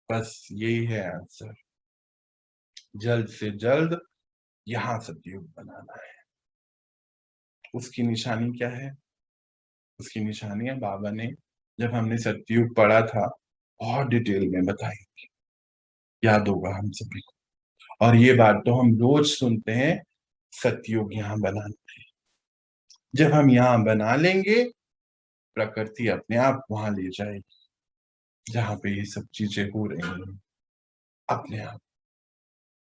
बस यही है आंसर, जल्द से जल्द यहाँ सतयुग बनाना है। उसकी निशानी क्या है? उसकी निशानियां बाबा ने, जब हमने सतयुग पढ़ा था, बहुत डिटेल में बताई थी, याद होगा हम सभी को। और ये बात तो हम रोज सुनते हैं, सतयुग यहाँ बनाना है। जब हम यहाँ बना लेंगे, प्रकृति अपने आप वहां ले जाएगी जहां पे ये सब चीजें हो रही हैं अपने आप।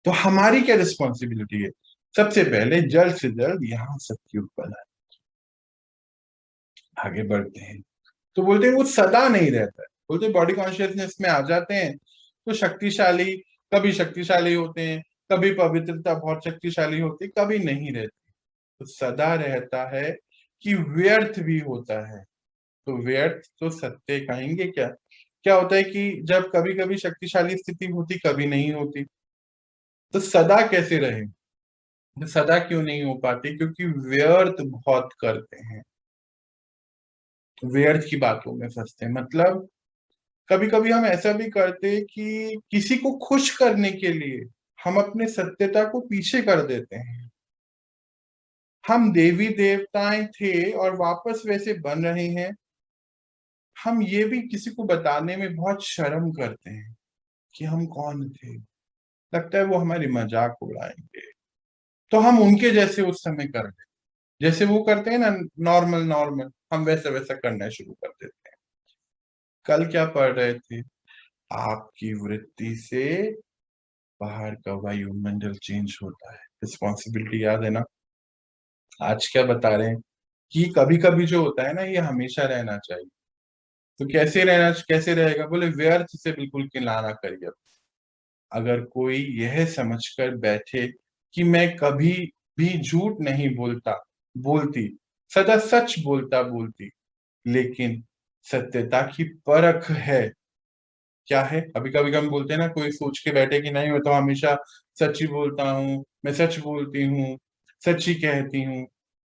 तो हमारी क्या रिस्पॉन्सिबिलिटी है? सबसे पहले जल्द से जल्द यहाँ सतयुग बनाए। आगे बढ़ते हैं, तो बोलते हैं वो सदा नहीं रहता है। बोलते बॉडी कॉन्शियसनेस में आ जाते हैं तो शक्तिशाली, कभी शक्तिशाली होते हैं, कभी पवित्रता बहुत शक्तिशाली होती है, कभी नहीं रहती। तो सदा रहता है कि व्यर्थ भी होता है। तो व्यर्थ तो सत्य कहेंगे क्या? क्या होता है कि जब कभी कभी शक्तिशाली स्थिति होती, कभी नहीं होती, तो सदा कैसे रहे? तो सदा क्यों नहीं हो पाती? क्योंकि व्यर्थ बहुत करते हैं, व्यर्थ की बातों में फंसते हैं। मतलब कभी कभी हम ऐसा भी करते हैं कि किसी को खुश करने के लिए हम अपने सत्यता को पीछे कर देते हैं। हम देवी देवताएं थे और वापस वैसे बन रहे हैं। हम ये भी किसी को बताने में बहुत शर्म करते हैं कि हम कौन थे। लगता है वो हमारी मजाक उड़ाएंगे, तो हम उनके जैसे उस समय कर देते, जैसे वो करते हैं ना, नॉर्मल नॉर्मल, हम वैसा वैसा करना शुरू कर देते हैं। कल क्या पढ़ रहे थे? आपकी वृत्ति से बाहर का वायुमंडल चेंज होता है, रिस्पॉन्सिबिलिटी याद है ना? आज क्या बता रहे हैं कि कभी कभी जो होता है ना, ये हमेशा रहना चाहिए। तो कैसे रहना, कैसे रहेगा? बोले व्यर्थ से बिल्कुल किनारा करिए। अगर कोई यह समझकर बैठे कि मैं कभी भी झूठ नहीं बोलता बोलती, सदा सच बोलता बोलती, लेकिन सत्यता की परख है। क्या है? अभी कभी हम बोलते हैं ना, कोई सोच के बैठे कि नहीं मैं तो हमेशा सच ही बोलता हूँ, मैं सच बोलती हूँ, सच ही कहती हूँ,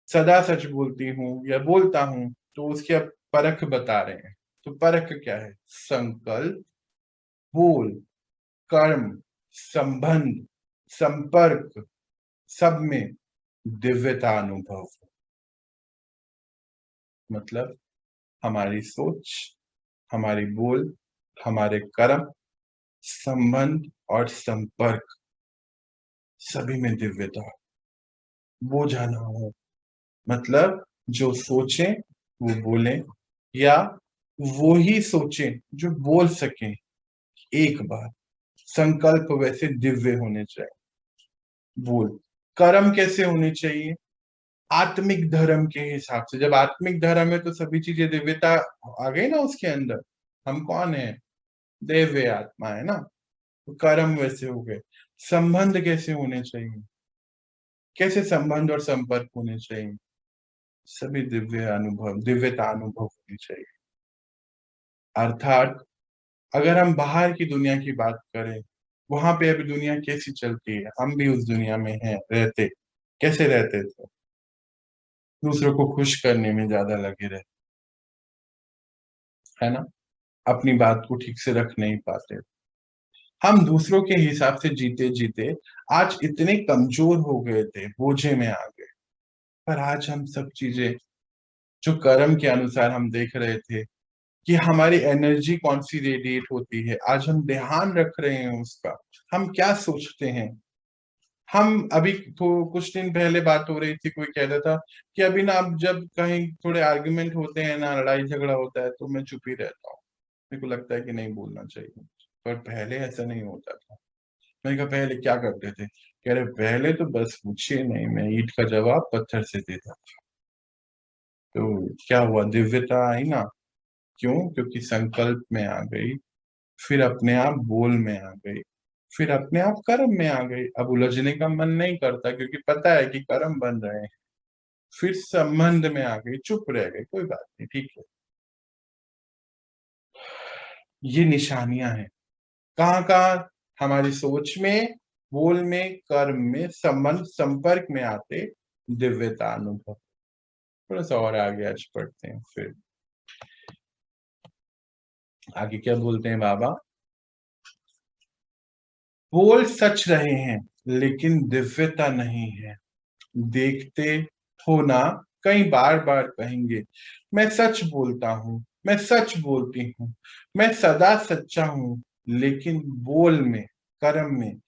सदा सच बोलती हूँ या बोलता हूँ, तो उसकी अब परख बता रहे हैं। तो परख क्या है? संकल्प, बोल, कर्म, संबंध, संपर्क, सब में दिव्यता अनुभव। मतलब हमारी सोच, हमारी बोल, हमारे कर्म, संबंध और संपर्क, सभी में दिव्यता। वो जाना हो, मतलब जो सोचें वो बोलें, या वो ही सोचें जो बोल सकें एक बार। संकल्प वैसे दिव्य होने चाहिए। बोल, कर्म कैसे होने चाहिए? आत्मिक धर्म के हिसाब से। जब आत्मिक धर्म है तो सभी चीजें दिव्यता आ गई ना उसके अंदर। हम कौन है? दिव्य आत्मा है ना। तो कर्म वैसे हो गए। संबंध कैसे होने चाहिए? कैसे संबंध और संपर्क होने चाहिए? सभी दिव्य अनुभव, दिव्यता अनुभव होनी चाहिए। अर्थात अगर हम बाहर की दुनिया की बात करें, वहां पे अभी दुनिया कैसी चलती है, हम भी उस दुनिया में हैं, रहते। कैसे रहते थे? दूसरों को खुश करने में ज्यादा लगे रहते, है ना? अपनी बात को ठीक से रख नहीं पाते। हम दूसरों के हिसाब से जीते जीते आज इतने कमजोर हो गए थे, बोझे में आ गए। पर आज हम सब चीजें जो कर्म के अनुसार हम देख रहे थे कि हमारी एनर्जी कौन सी रेडिएट होती है, आज हम ध्यान रख रहे हैं उसका। हम क्या सोचते हैं? हम अभी तो कुछ दिन पहले बात हो रही थी, कोई कह रहा था कि अभी ना, अब जब कहीं थोड़े आर्गुमेंट होते हैं ना, लड़ाई झगड़ा होता है, तो मैं चुप ही रहता हूँ। मेरे को लगता है कि नहीं बोलना चाहिए। पर पहले ऐसा नहीं होता था। मैंने कहा पहले क्या करते थे? कह रहे पहले तो बस पूछिए नहीं, मैं ईंट का जवाब पत्थर से देता था। तो क्या हुआ? दिव्यता आई ना। क्यों? क्योंकि संकल्प में आ गई, फिर अपने आप बोल में आ गई, फिर अपने आप कर्म में आ गई। अब उलझने का मन नहीं करता क्योंकि पता है कि कर्म बन रहे हैं। फिर संबंध में आ गई, चुप रह गई, कोई बात नहीं, ठीक है। ये निशानियां हैं। कहाँ कहाँ? हमारी सोच में, बोल में, कर्म में, संबंध संपर्क में आते दिव्यता अनुभव। थोड़ा सा और आगे आज पढ़ते हैं। फिर आगे क्या बोलते हैं बाबा? बोल सच रहे हैं लेकिन दिव्यता नहीं है। देखते हो ना, कई बार बार कहेंगे मैं सच बोलता हूँ, मैं सच बोलती हूँ, मैं सदा सच्चा हूँ, लेकिन बोल में, कर्म में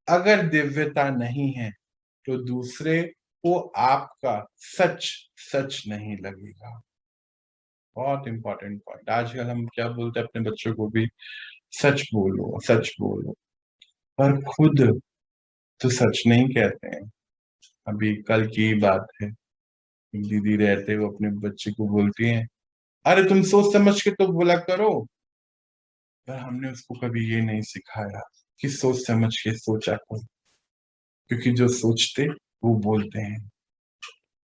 अगर दिव्यता नहीं है तो दूसरे को आपका सच सच नहीं लगेगा। बहुत इंपॉर्टेंट पॉइंट। आजकल हम क्या बोलते हैं अपने बच्चों को भी? सच बोलो, सच बोलो। पर खुद तो सच नहीं कहते हैं। अभी कल की बात है, एक दीदी रहते वो अपने बच्चे को बोलती हैं, अरे तुम सोच समझ के तो बोला करो। पर हमने उसको कभी ये नहीं सिखाया कि सोच समझ के सोचा करो, क्योंकि जो सोचते वो बोलते हैं।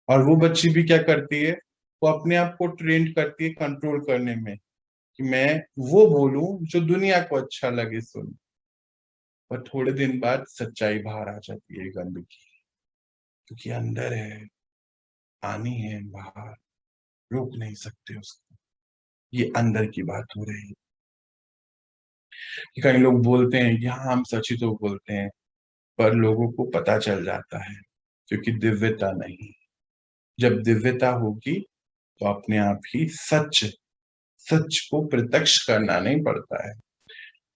और वो बच्ची भी क्या करती है? वो अपने आप को ट्रेंड करती है कंट्रोल करने में कि मैं वो बोलूं जो दुनिया को अच्छा लगे सुन, पर थोड़े दिन बाद सच्चाई बाहर आ जाती है गंदगी, क्योंकि अंदर है, आनी है बाहर, रोक नहीं सकते उसको। ये अंदर की बात हो रही है कि कई लोग बोलते हैं कि हाँ हम सच ही तो बोलते हैं, पर लोगों को पता चल जाता है, क्योंकि दिव्यता नहीं। जब दिव्यता होगी तो अपने आप ही सच सच को प्रत्यक्ष करना नहीं पड़ता है।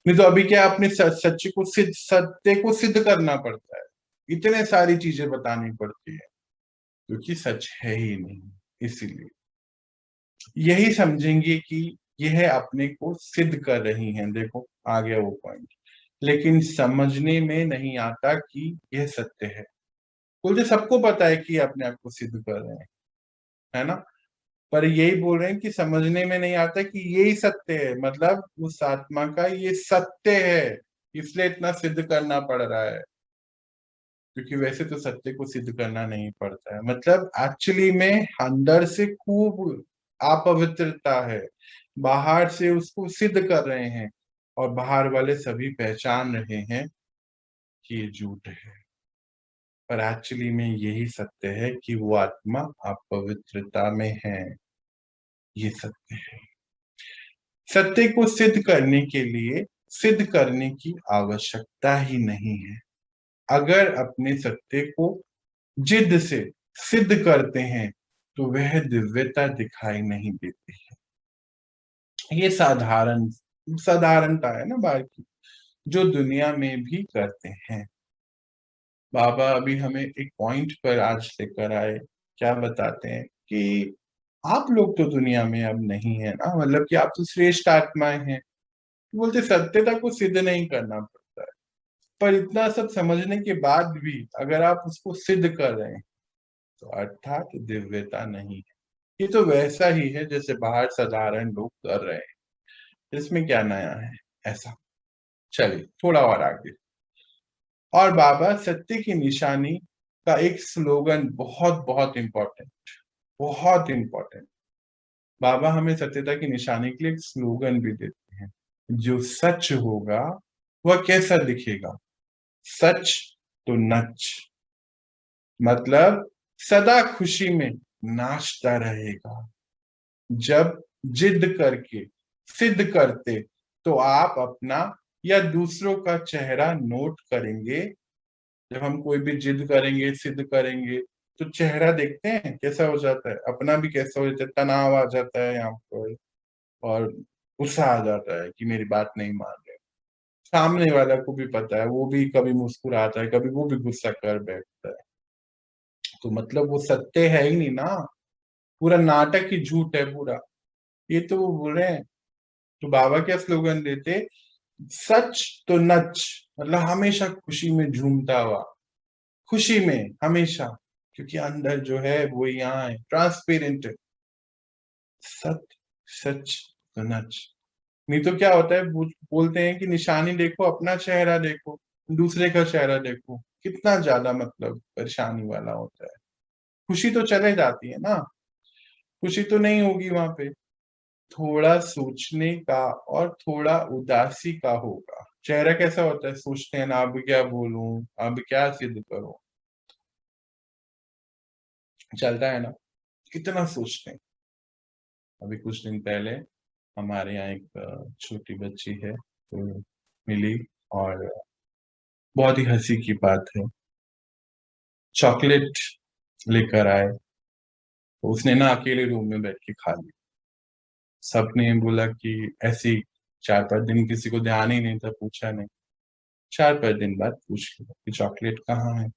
नहीं तो अभी क्या, अपने सच्चे को सत्य को सिद्ध करना पड़ता है, इतने सारी चीजें बतानी पड़ती है, क्योंकि सच है ही नहीं। इसीलिए यही समझेंगे कि यह अपने को सिद्ध कर रही हैं, देखो आ गया वो पॉइंट। लेकिन समझने में नहीं आता कि यह सत्य है। बोलते सबको पता है कि अपने आप को सिद्ध कर रहे हैं, है ना, पर यही बोल रहे हैं कि समझने में नहीं आता कि यही सत्य है, मतलब उस आत्मा का ये सत्य है, इसलिए इतना सिद्ध करना पड़ रहा है। क्योंकि वैसे तो सत्य को सिद्ध करना नहीं पड़ता है, मतलब एक्चुअली में अंदर से खूब अपवित्रता है, बाहर से उसको सिद्ध कर रहे हैं, और बाहर वाले सभी पहचान रहे हैं कि ये झूठ है, पर एक्चुअली में यही सत्य है कि वो आत्मा अपवित्रता में है। ये सत्य है। सत्य को सिद्ध करने के लिए सिद्ध करने की आवश्यकता ही नहीं है। अगर अपने सत्य को जिद से सिद्ध करते हैं तो वह दिव्यता दिखाई नहीं देती है। ये साधारणता है ना बाहर की, जो दुनिया में भी करते हैं। बाबा अभी हमें एक पॉइंट पर आज लेकर आए, क्या बताते हैं कि आप लोग तो दुनिया में अब नहीं है ना, मतलब कि आप तो श्रेष्ठ आत्माएं हैं। बोलते सत्यता को सिद्ध नहीं करना पड़ता है, पर इतना सब समझने के बाद भी अगर आप उसको सिद्ध कर रहे हैं तो अर्थात दिव्यता नहीं है। ये तो वैसा ही है जैसे बाहर साधारण लोग कर रहे हैं, इसमें क्या नया है ऐसा। चलिए थोड़ा और आगे। और बाबा सत्य की निशानी का एक स्लोगन बहुत बहुत इंपॉर्टेंट, बहुत इंपॉर्टेंट। बाबा हमें सत्यता की निशानी के लिए एक स्लोगन भी देते हैं, जो सच होगा वह कैसा दिखेगा। सच तो नच, मतलब सदा खुशी में नाचता रहेगा। जब जिद करके सिद्ध करते तो आप अपना या दूसरों का चेहरा नोट करेंगे। जब हम कोई भी जिद करेंगे, सिद्ध करेंगे, तो चेहरा देखते हैं कैसा हो जाता है, अपना भी कैसा हो जाता है, तनाव आ जाता है यहाँ पर, और गुस्सा आ जाता है कि मेरी बात नहीं मान रहे। सामने वाला को भी पता है, वो भी कभी मुस्कुराता है, कभी वो भी गुस्सा कर बैठता है। तो मतलब वो सत्य है ही नहीं ना, पूरा नाटक ही झूठ है पूरा। ये तो वो बोल रहे हैं। तो बाबा क्या स्लोगन देते, सच तो नच, मतलब हमेशा खुशी में झूमता हुआ, खुशी में हमेशा, क्योंकि अंदर जो है वो यहाँ है, ट्रांसपेरेंट है। सत्य सच तो नच। नहीं तो क्या होता है, बोलते हैं कि निशानी देखो, अपना चेहरा देखो, दूसरे का चेहरा देखो, कितना ज्यादा मतलब परेशानी वाला होता है। खुशी तो चले जाती है ना, खुशी तो नहीं होगी वहां पे। थोड़ा सोचने का और थोड़ा उदासी का होगा। चेहरा कैसा होता है, सोचते हैं ना, अब क्या बोलूं, अब क्या सिद्ध करूं, चलता है ना, कितना सोचते हैं। अभी कुछ दिन पहले हमारे यहाँ एक छोटी बच्ची है तो मिली, और बहुत ही हंसी की बात है, चॉकलेट लेकर आए तो उसने ना अकेले रूम में बैठ के खा ली। सबने बोला कि ऐसी 4-5 दिन किसी को ध्यान ही नहीं था, पूछा नहीं। 4-5 दिन बाद पूछ लिया कि चॉकलेट कहाँ है,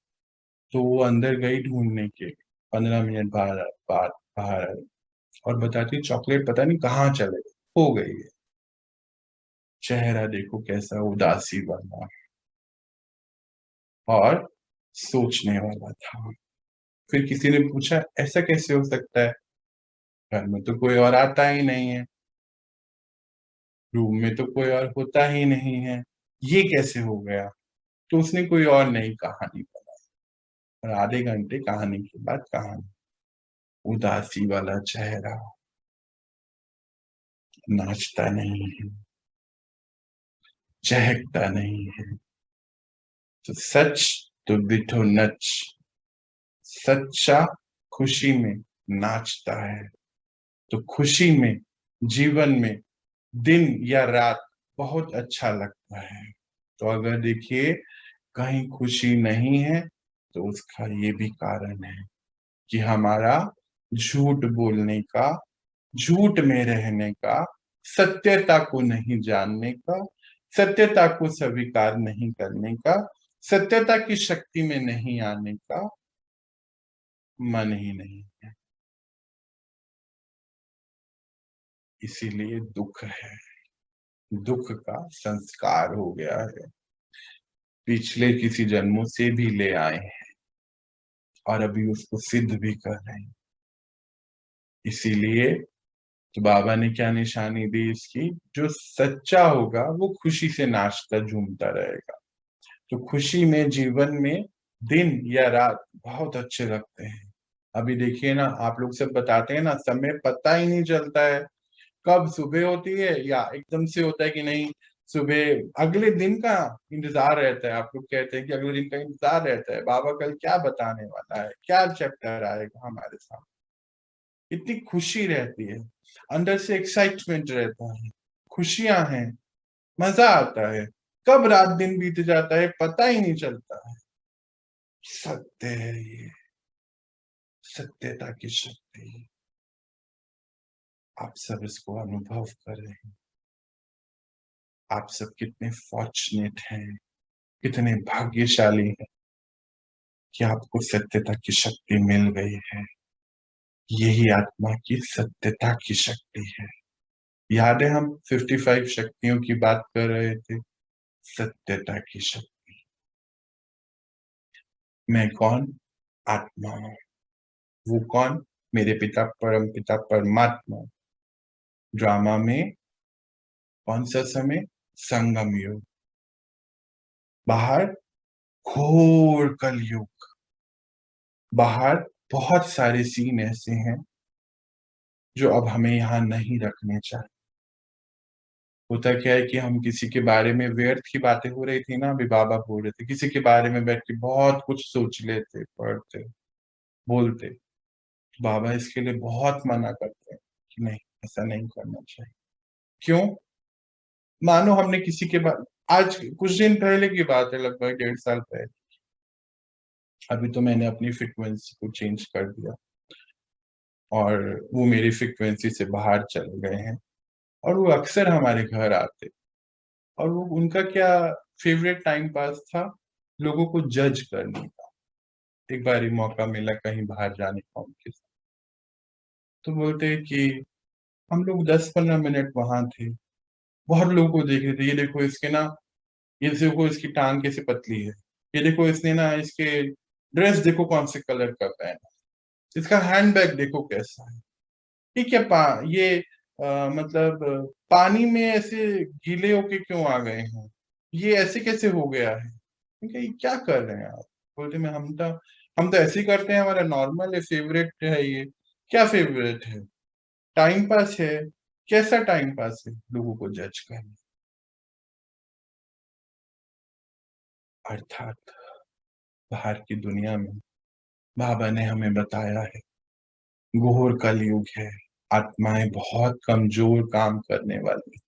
तो वो अंदर गई ढूंढने के लिए। 15 मिनट बाद बाहर आई और बताती चॉकलेट पता नहीं कहाँ चले गए, हो गई है। चेहरा देखो कैसा उदासी वाला और सोचने वाला था। फिर किसी ने पूछा ऐसा कैसे हो सकता है, घर में तो कोई और आता ही नहीं है, रूम में तो कोई और होता ही नहीं है, ये कैसे हो गया। तो उसने कोई और नई कहानी बनाई, और आधे घंटे कहानी के बाद कहानी, उदासी वाला चेहरा, नाचता नहीं है, चहकता नहीं है। तो सच तो दिठो नच, सच्चा खुशी में नाचता है। तो खुशी में, जीवन में, दिन या रात बहुत अच्छा लगता है। तो अगर देखिए कहीं खुशी नहीं है तो उसका ये भी कारण है कि हमारा झूठ बोलने का, झूठ में रहने का, सत्यता को नहीं जानने का, सत्यता को स्वीकार नहीं करने का, सत्यता की शक्ति में नहीं आने का मन ही नहीं है। इसीलिए दुख है, दुख का संस्कार हो गया है, पिछले किसी जन्मों से भी ले आए हैं और अभी उसको सिद्ध भी कर रहे हैं। इसीलिए तो बाबा ने क्या निशानी दी इसकी, जो सच्चा होगा वो खुशी से नाचता झूमता रहेगा। तो खुशी में, जीवन में दिन या रात बहुत अच्छे लगते हैं। अभी देखिए ना, आप लोग सब बताते हैं ना, समय पता ही नहीं चलता है कब सुबह होती है या एकदम से होता है कि नहीं। सुबह अगले दिन का इंतजार रहता है, आप लोग कहते हैं कि अगले दिन का इंतजार रहता है, बाबा कल क्या बताने वाला है, क्या चैप्टर आएगा हमारे सामने। इतनी खुशी रहती है, अंदर से एक्साइटमेंट रहता है, खुशियां हैं, मजा आता है। कब रात दिन बीत जाता है पता ही नहीं चलता है। सत्य है ये, सत्यता की शक्ति। आप सब इसको अनुभव कर रहे हैं। आप सब कितने फॉर्चुनेट हैं, कितने भाग्यशाली हैं कि आपको सत्यता की शक्ति मिल गई है। यही आत्मा की सत्यता की शक्ति है। याद है हम 55 शक्तियों की बात कर रहे थे, सत्यता की शक्ति। मैं कौन? आत्मा। वो कौन? मेरे पिता परम पिता परमात्मा। ड्रामा में कौन सा समय? संगम युग। बाहर घोर कलयुग। बाहर बहुत सारे सीन ऐसे हैं जो अब हमें यहाँ नहीं रखने चाहिए। होता क्या है कि हम किसी के बारे में, व्यर्थ की बातें हो रही थी ना, अभी बाबा बोल रहे थे, किसी के बारे में बैठ के बहुत कुछ सोच लेते, पढ़ते, बोलते। तो बाबा इसके लिए बहुत मना करते हैं कि नहीं, ऐसा नहीं करना चाहिए। क्यों? मानो हमने किसी के बाद, आज कुछ दिन पहले की बात है, लगभग 1.5 साल पहले, अभी तो मैंने अपनी फ्रिक्वेंसी को चेंज कर दिया और वो मेरी फ्रिक्वेंसी से बाहर चले गए हैं। और वो अक्सर हमारे घर आते, और वो उनका क्या फेवरेट टाइम पास था, लोगों को जज करने का। एक बार ही मौका मिला कहीं बाहर जाने का उनके साथ, तो बोलते हैं कि हम लोग 10-15 मिनट वहां थे, बहुत लोगों को देख रहे थे, ये देखो इसके ना, ये देखो इसकी टांग कैसे पतली है, ये देखो इसने ना, इसके ड्रेस देखो कौन से कलर का पहना, इसका हैंडबैग देखो कैसा है, ठीक है। ये मतलब पानी में ऐसे गीले होके क्यों आ गए हैं, ये ऐसे कैसे हो गया है, ठीक है, ये क्या कर रहे हैं आप? बोलते मैं, हम तो ऐसे ही करते हैं, हमारा नॉर्मल है, फेवरेट है ये। क्या फेवरेट है? टाइम पास है। कैसा टाइम पास है? लोगों को जज करना। अर्थात बाहर की दुनिया में बाबा ने हमें बताया है, घोर कलयुग है, आत्माएं बहुत कमजोर काम करने वाली,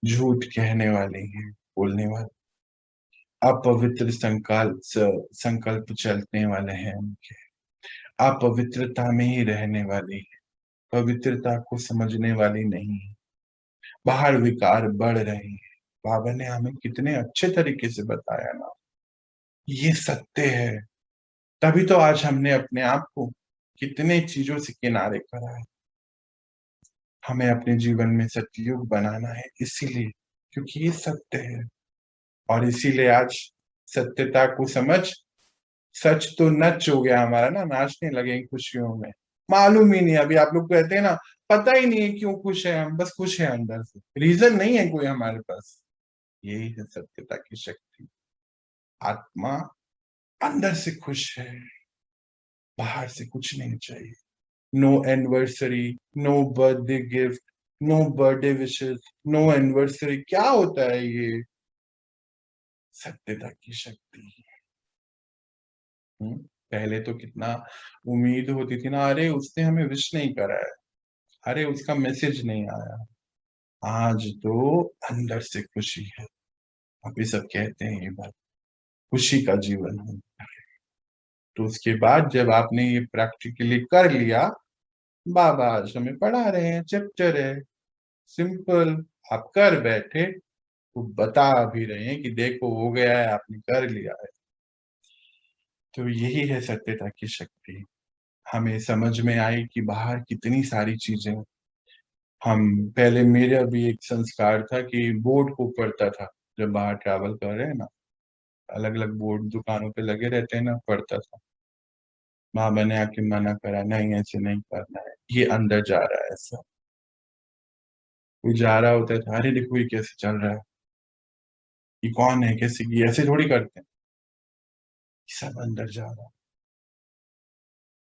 झूठ कहने वाली हैं, बोलने वाली, अपवित्र संकल्प चलने वाले हैं उनके, अपवित्रता में ही रहने वाली है, पवित्रता को समझने वाली नहीं है। बाहर विकार बढ़ रहे हैं। बाबा ने हमें कितने अच्छे तरीके से बताया ना, ये सत्य है। तभी तो आज हमने अपने आप को कितने चीजों से किनारे करा है। हमें अपने जीवन में सतयुग बनाना है, इसीलिए, क्योंकि ये सत्य है। और इसीलिए आज सत्यता को समझ, सच तो नच हो गया हमारा ना, नाचने लगे खुशियों में। मालूम ही नहीं, अभी आप लोग कहते हैं ना, पता ही नहीं है क्यों खुश है हम, बस खुश है अंदर से, रीजन नहीं है कोई हमारे पास। यही है सत्यता की शक्ति। आत्मा अंदर से खुश है, बाहर से कुछ नहीं चाहिए। No anniversary, no birthday gift, no birthday wishes, no anniversary. क्या होता है ये? सत्यता की शक्ति। पहले तो कितना उम्मीद होती थी ना, अरे उसने हमें विश नहीं करा है, अरे उसका मैसेज नहीं आया। आज तो अंदर से खुशी है। अभी सब कहते हैं ये बात, खुशी का जीवन है। तो उसके बाद जब आपने ये प्रैक्टिकली कर लिया, बाबा आज हमें पढ़ा रहे हैं, चैप्टर है सिंपल, आप कर बैठे तो बता भी रहे हैं कि देखो हो गया है, आपने कर लिया है। तो यही है सत्यता की शक्ति। हमें समझ में आई कि बाहर कितनी सारी चीजें। हम पहले, मेरा भी एक संस्कार था कि बोर्ड को पढ़ता था जब बाहर ट्रैवल कर रहे हैं ना, अलग अलग बोर्ड दुकानों पे लगे रहते हैं ना, पढ़ता था। बाबा ने आके मना करा, नहीं ऐसे नहीं करना है, ये अंदर जा रहा है ऐसा। कोई जा रहा होता था, अरे देखो ये कैसे चल रहा है, ये कौन है, कैसे की, ऐसे थोड़ी करते हैं। सब अंदर जा रहा है।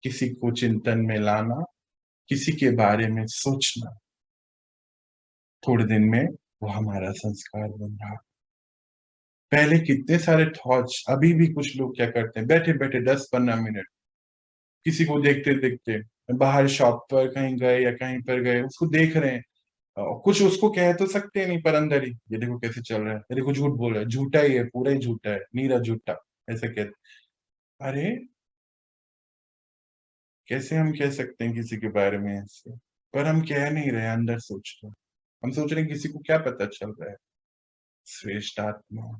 किसी को चिंतन में लाना, किसी के बारे में सोचना, थोड़े दिन में वो हमारा संस्कार बन रहा। पहले कितने सारे थॉट्स, अभी भी कुछ लोग क्या करते हैं, बैठे बैठे 10-15 मिनट किसी को देखते देखते, बाहर शॉप पर कहीं गए या कहीं पर गए, उसको देख रहे हैं, कुछ उसको कह तो सकते नहीं, पर अंदर ही ये देखो कैसे चल रहा है, ये देखो झूठ बोल रहा है, झूठा ही है, पूरा ही झूठा है, नीरा झूठा, ऐसे कहते। अरे कैसे हम कह सकते हैं किसी के बारे में ऐसे? पर हम कह नहीं रहे, अंदर सोच रहे हैं। हम सोच रहे हैं किसी को क्या पता चल रहा है। श्रेष्ठ आत्मा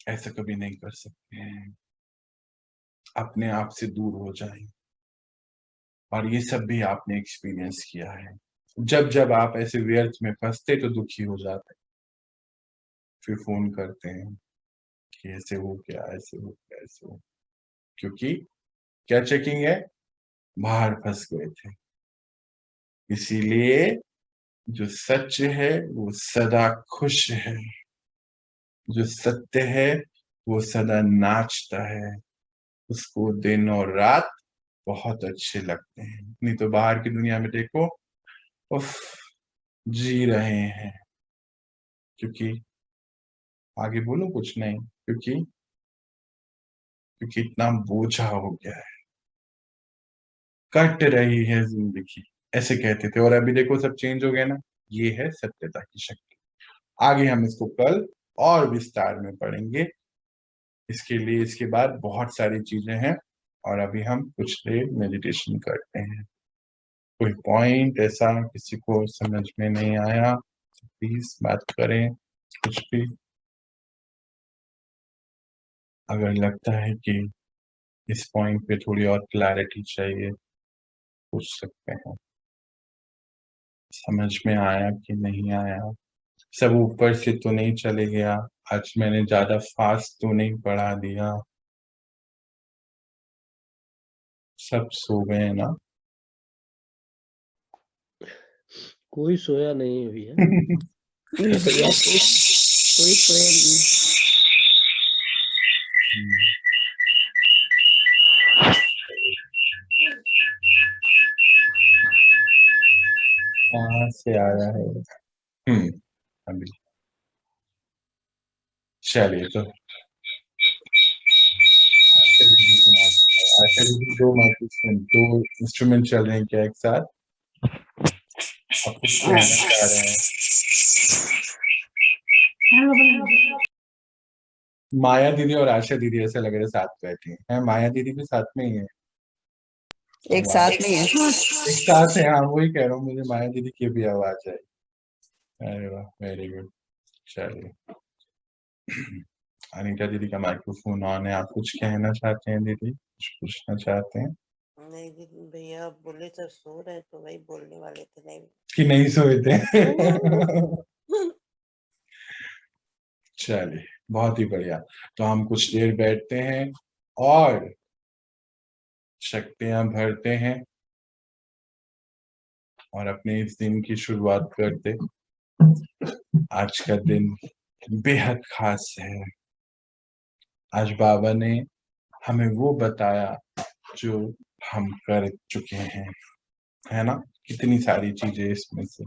ऐसा कभी नहीं कर सकते हैं। अपने आप से दूर हो जाएं। और ये सब भी आपने एक्सपीरियंस किया है। जब जब आप ऐसे व्यर्थ में फंसते तो दुखी हो जाते, फिर फोन करते हैं कि ऐसे हो गया, ऐसे हो गया, ऐसे हो। क्योंकि क्या चेकिंग है? बाहर फंस गए थे। इसीलिए जो सच है वो सदा खुश है, जो सत्य है वो सदा नाचता है, उसको दिन और रात बहुत अच्छे लगते हैं। नहीं तो बाहर की दुनिया में देखो, उफ, जी रहे हैं। क्योंकि आगे बोलूं कुछ नहीं, क्योंकि इतना बोझा हो गया है, कट रही है जिंदगी, ऐसे कहते थे। और अभी देखो सब चेंज हो गया ना। ये है सत्यता की शक्ति। आगे हम इसको कल और विस्तार में पढ़ेंगे। इसके लिए इसके बाद बहुत सारी चीजें हैं। और अभी हम कुछ देर मेडिटेशन करते हैं। कोई पॉइंट ऐसा किसी को समझ में नहीं आया, प्लीज बात करें। कुछ भी अगर लगता है कि इस पॉइंट पे थोड़ी और क्लैरिटी चाहिए, पूछ सकते हैं। समझ में आया कि नहीं आया? सब ऊपर से तो नहीं चले गया? आज मैंने ज्यादा फास्ट तो नहीं पढ़ा दिया? सब सो गए ना? कोई सोया नहीं है भैया। नहीं भैया, कोई सोया नहीं। कहाँ से आया है? अभी चलिए तो आशा दीदी दो इंस्ट्रूमेंट चल रहे हैं क्या एक साथ? आप कुछ कहना चाह रहे हैं? माया दीदी और आशा दीदी ऐसे लग रहे साथ बैठी हैं। माया दीदी भी साथ में ही है, एक साथ में है। एक साथ है। हाँ वही कह रहा हूँ, मुझे माया दीदी की भी आवाज आई। अरे वाह, वेरी गुड। चलिए, अनीता दीदी का माइक्रोफोन ऑन है। आप कुछ कहना चाहते हैं दीदी? कुछ पूछना चाहते हैं? नहीं दीदी भैया बोले तो सो रहे, तो वही बोलने वाले थे। नहीं कि नहीं सोए थे? चलिए, बहुत ही बढ़िया। तो हम कुछ देर बैठते हैं और शक्तियां भरते हैं और अपने इस दिन की शुरुआत करते। आज का दिन बेहद खास है। आज बाबा ने हमें वो बताया जो हम कर चुके हैं, है ना? कितनी सारी चीजें इसमें से,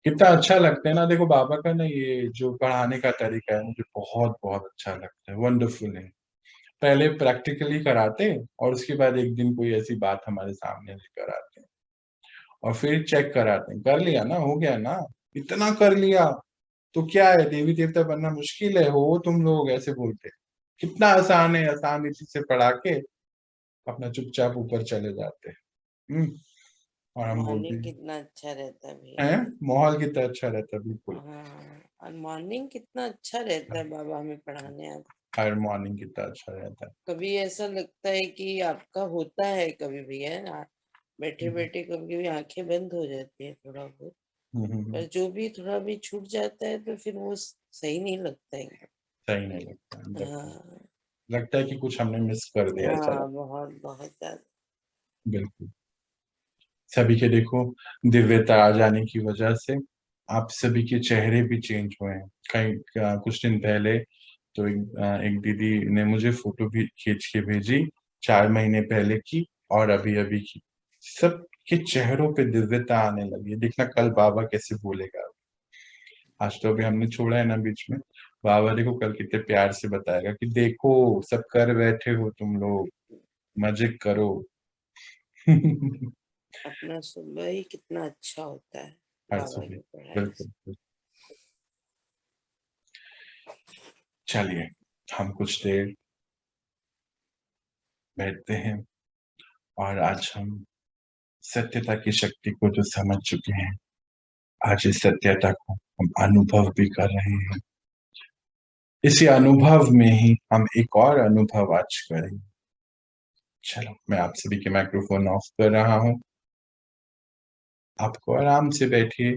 कितना अच्छा लगता है ना। देखो बाबा का ना ये जो पढ़ाने का तरीका है मुझे बहुत बहुत अच्छा लगता है, वंडरफुल है। पहले प्रैक्टिकली कराते और उसके बाद एक दिन कोई ऐसी बात हमारे सामने लेकर आते हैं और फिर चेक कराते हैं, कर लिया ना, हो गया ना, इतना कर लिया तो क्या है, देवी देवता बनना मुश्किल है, हो तुम लोग ऐसे बोलते। कितना आसान है, आसान रीति से पढ़ा के अपना चुपचाप ऊपर चले जाते हैं। और हम बोलते मॉर्निंग कितना अच्छा रहता है हैं भैया। माहौल कितना अच्छा रहता है, बिल्कुल। हाँ, और मॉर्निंग कितना अच्छा रहता है बाबा हमें पढ़ाने आते। हर मॉर्निंग कितना अच्छा रहता है। कभी ऐसा लगता है कि आपका होता है कभी भैया ना, बैठे बैठे कभी कभी आंखें बंद हो जाती है थोड़ा बहुत, पर जो भी थोड़ा भी छूट जाता है तो फिर वो सही नहीं लगता है। सही नहीं लगता है, बिल्कुल। हाँ। लगता है कि कुछ हमने मिस कर दिया, ऐसा हाँ, लगता बहुत बहुत ज्यादा। है। बिल्कुल। सभी के देखो दिव्यता आ जाने की वजह से आप सभी के चेहरे भी चेंज हुए हैं। कुछ दिन पहले तो एक दीदी ने मुझे फोटो भी खींच के भेजी, 4 महीने पहले की और अभी अभी की। सबके चेहरों पे दिव्यता आने लगी है। देखना कल बाबा कैसे बोलेगा। आज तो अभी हमने छोड़ा है ना बीच में, बाबा देखो कल कितने प्यार से बताएगा कि देखो सब कर बैठे हो तुम लोग, मजे करो। अपना सुबह ही कितना अच्छा होता है हर बाबा सुबह, की पढ़ाई से। बिल्कुल बिल्कुल। चलिए हम कुछ देर बैठते हैं और आज हम सत्यता की शक्ति को जो समझ चुके हैं, आज इस सत्यता को हम अनुभव भी कर रहे हैं। इसी अनुभव में ही हम एक और अनुभव आज करेंगे। चलो मैं आप सभी के माइक्रोफोन ऑफ कर रहा हूँ, आपको आराम से बैठिए।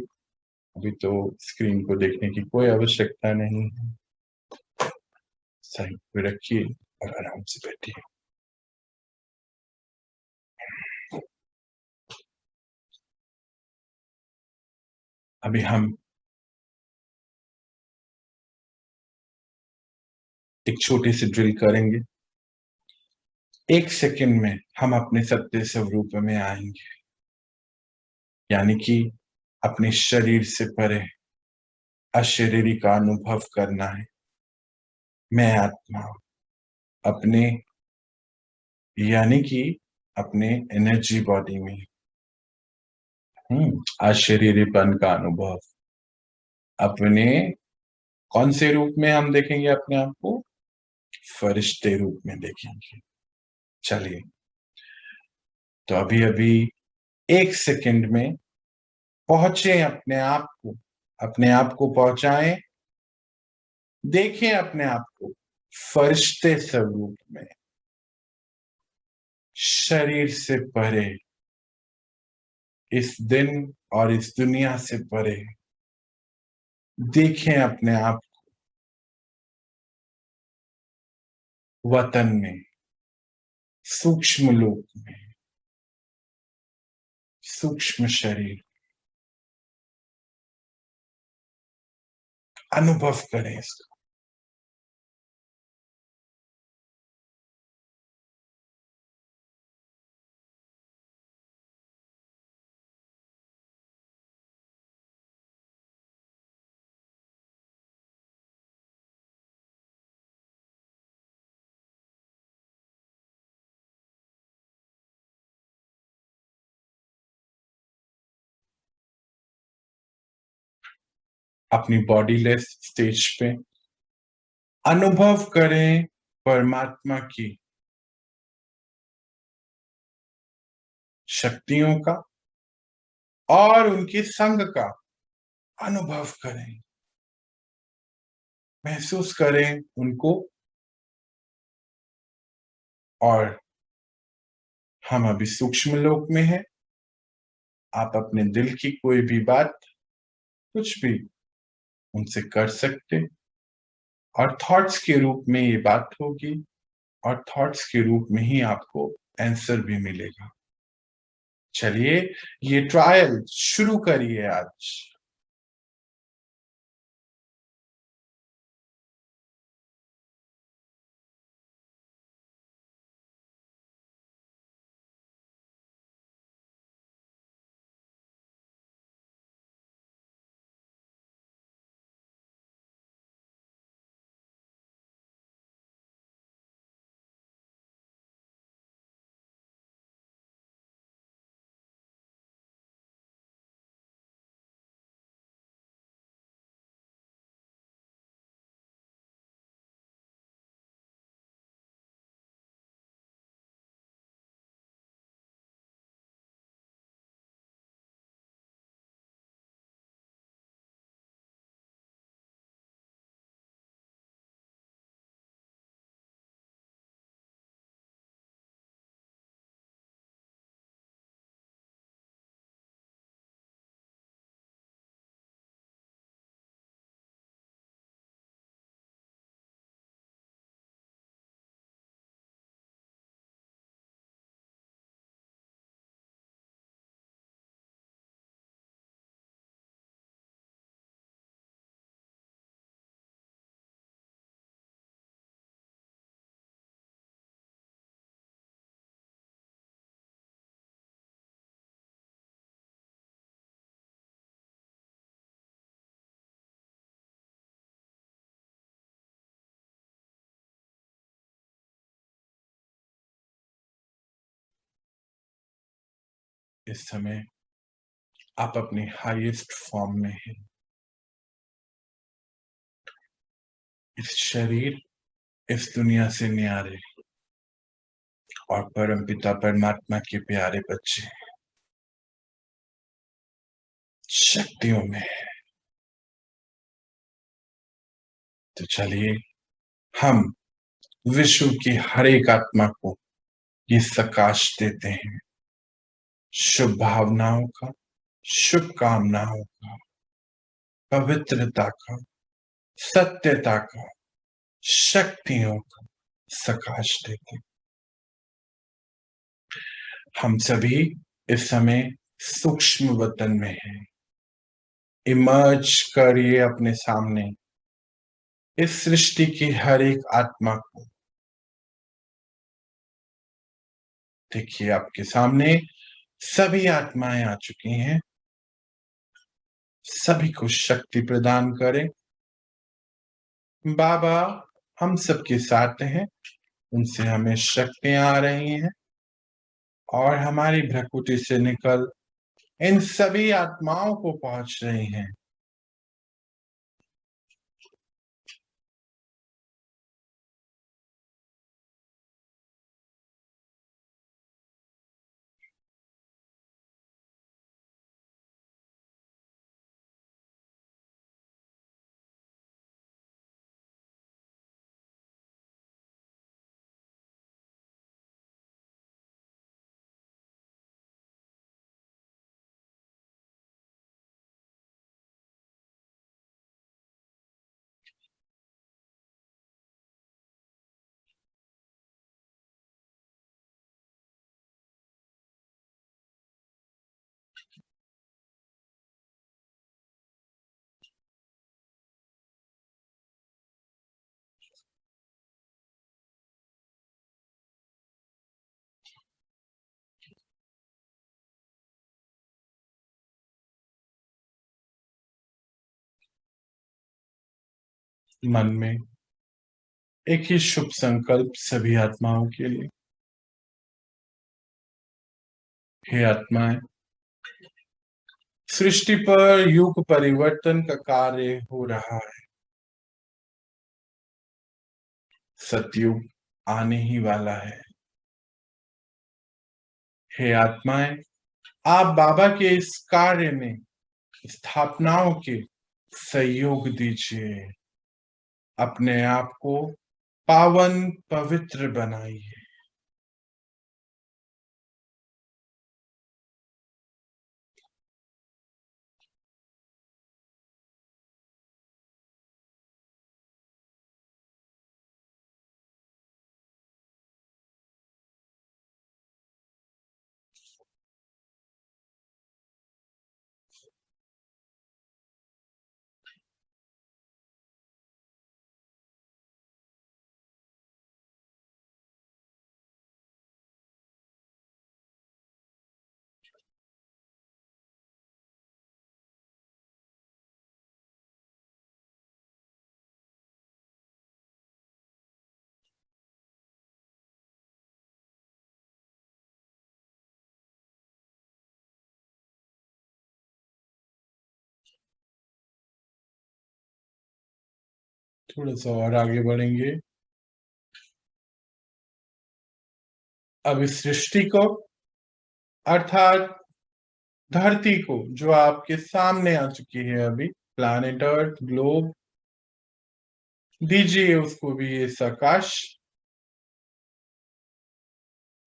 अभी तो स्क्रीन को देखने की कोई आवश्यकता नहीं है, साइड पे रखिए और आराम से बैठिए। अभी हम एक छोटी सी ड्रिल करेंगे। 1 सेकंड में हम अपने सत्य स्वरूप में आएंगे, यानी कि अपने शरीर से परे अशरीरी का अनुभव करना है। मैं आत्मा अपने, यानी कि अपने एनर्जी बॉडी में अशरीरीपन का अनुभव। अपने कौन से रूप में हम देखेंगे अपने आप को? फरिश्ते रूप में देखेंगे। चलिए तो अभी अभी 1 सेकंड में पहुंचे अपने आप को पहुंचाएं, देखें अपने आप को फरिश्ते स्वरूप में, शरीर से परे, इस दिन और इस दुनिया से परे। देखें अपने आप वतन में, सूक्ष्म लोक में, सूक्ष्म शरीर। अनुभव करें इसको। अपनी बॉडी लेस स्टेज पे अनुभव करें परमात्मा की शक्तियों का और उनके संग का अनुभव करें, महसूस करें उनको। और हम अभी सूक्ष्म लोक में हैं। आप अपने दिल की कोई भी बात, कुछ भी उनसे कर सकते, और थॉट्स के रूप में ये बात होगी और थॉट्स के रूप में ही आपको आंसर भी मिलेगा। चलिए ये ट्रायल शुरू करिए आज। इस समय आप अपनी हाईएस्ट फॉर्म में हैं। इस शरीर इस दुनिया से न्यारे और परमपिता परमात्मा के प्यारे बच्चे शक्तियों में। तो चलिए हम विश्व की हर एक आत्मा को ये सकाश देते हैं, शुभ भावनाओं का, शुभकामनाओं का, पवित्रता का, सत्यता का, शक्तियों का सकाश देते हैं। हम सभी इस समय सूक्ष्म वतन में हैं। इमर्ज करिए अपने सामने इस सृष्टि की हर एक आत्मा को। देखिए आपके सामने सभी आत्माएं आ चुकी हैं। सभी को शक्ति प्रदान करें। बाबा हम सबके साथ हैं, उनसे हमें शक्तियां आ रही हैं और हमारी भ्रकुटी से निकल इन सभी आत्माओं को पहुंच रही हैं। मन में एक ही शुभ संकल्प सभी आत्माओं के लिए। हे आत्माएं, सृष्टि पर युग परिवर्तन का कार्य हो रहा है। सतयुग आने ही वाला है। हे आत्माएं, आप बाबा के इस कार्य में स्थापनाओं के सहयोग दीजिए। अपने आप को पावन पवित्र बनाइए। थोड़ा सा और आगे बढ़ेंगे। अब इस सृष्टि को अर्थात धरती को, जो आपके सामने आ चुकी है अभी, प्लैनेट अर्थ, ग्लोब, दीजिए उसको भी ये सकाश।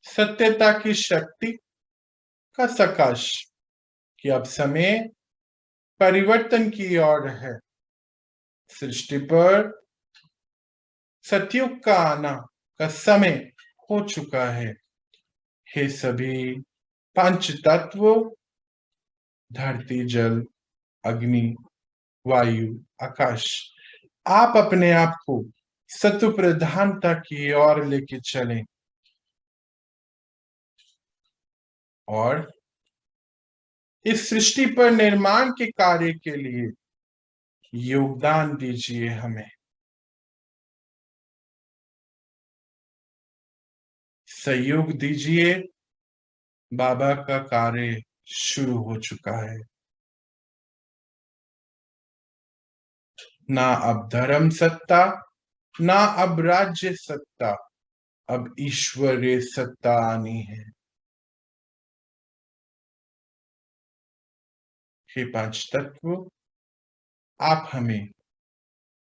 सत्यता की शक्ति का सकाश कि अब समय परिवर्तन की ओर है। सृष्टि पर सतयुग का आना का समय हो चुका है। हे सभी पंच तत्व, धरती, जल, अग्नि, वायु, आकाश, आप अपने आप को सत्व प्रधानता की ओर लेके चलें और इस सृष्टि पर निर्माण के कार्य के लिए योगदान दीजिए हमें। सहयोग दीजिए बाबा का कार्य शुरू हो चुका है। ना अब धर्म सत्ता, ना अब राज्य सत्ता, अब ईश्वरीय सत्ता आनी है। हे पांच तत्व, आप हमें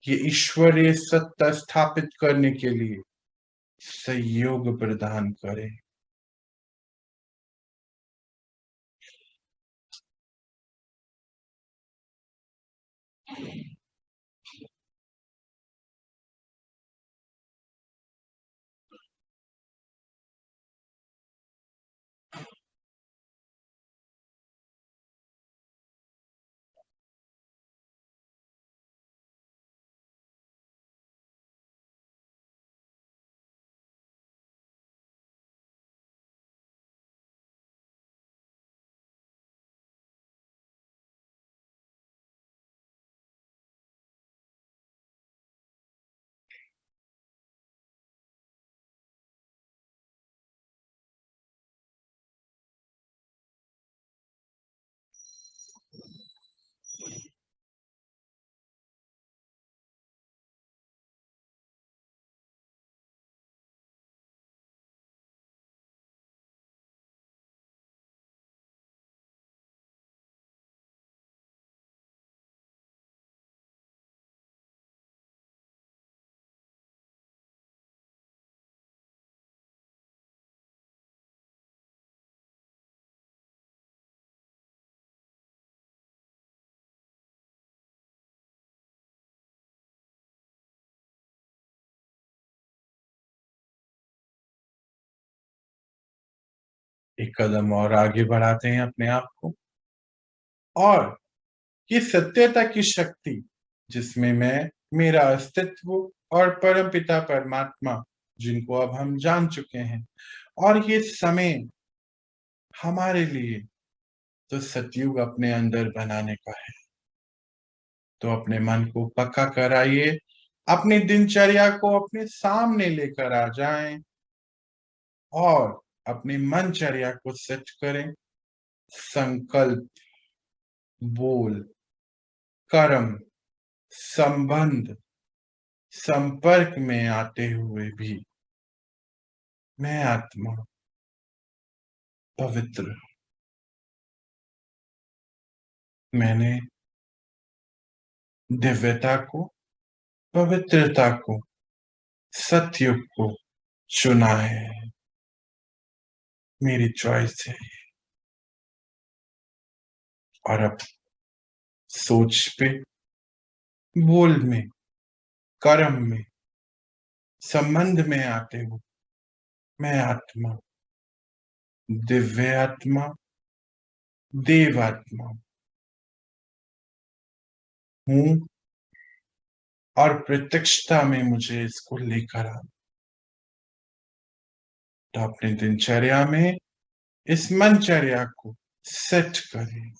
ये ईश्वरीय सत्ता स्थापित करने के लिए सहयोग प्रदान करें। एक कदम और आगे बढ़ाते हैं अपने आप को, और ये सत्यता की शक्ति जिसमें मैं, मेरा अस्तित्व और परमपिता परमात्मा, जिनको अब हम जान चुके हैं, और ये समय हमारे लिए तो सतयुग अपने अंदर बनाने का है। तो अपने मन को पक्का कराइए, अपनी दिनचर्या को अपने सामने लेकर आ जाएं और अपनी मनचर्या को सेट करें। संकल्प, बोल, कर्म, संबंध, संपर्क में आते हुए भी मैं आत्मा पवित्र, मैंने दिव्यता को, पवित्रता को, सतयुग को चुना है। मेरी चॉइस है। और अब सोच पे, बोल में, कर्म में, संबंध में आते हुए मैं आत्मा, दिव्य आत्मा, देवात्मा हूं, और प्रत्यक्षता में मुझे इसको लेकर आ। तो अपनी दिनचर्या में इस मनचर्या को सेट करें।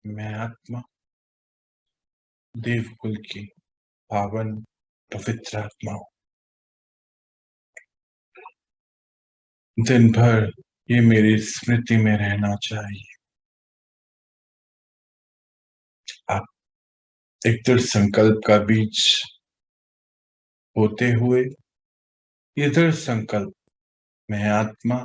मैं आत्मा देवकुल की पावन पवित्र आत्मा हूं। दिन भर ये मेरी स्मृति में रहना चाहिए। आप एक दृढ़ संकल्प का बीज होते हुए ये दृढ़ संकल्प, मैं आत्मा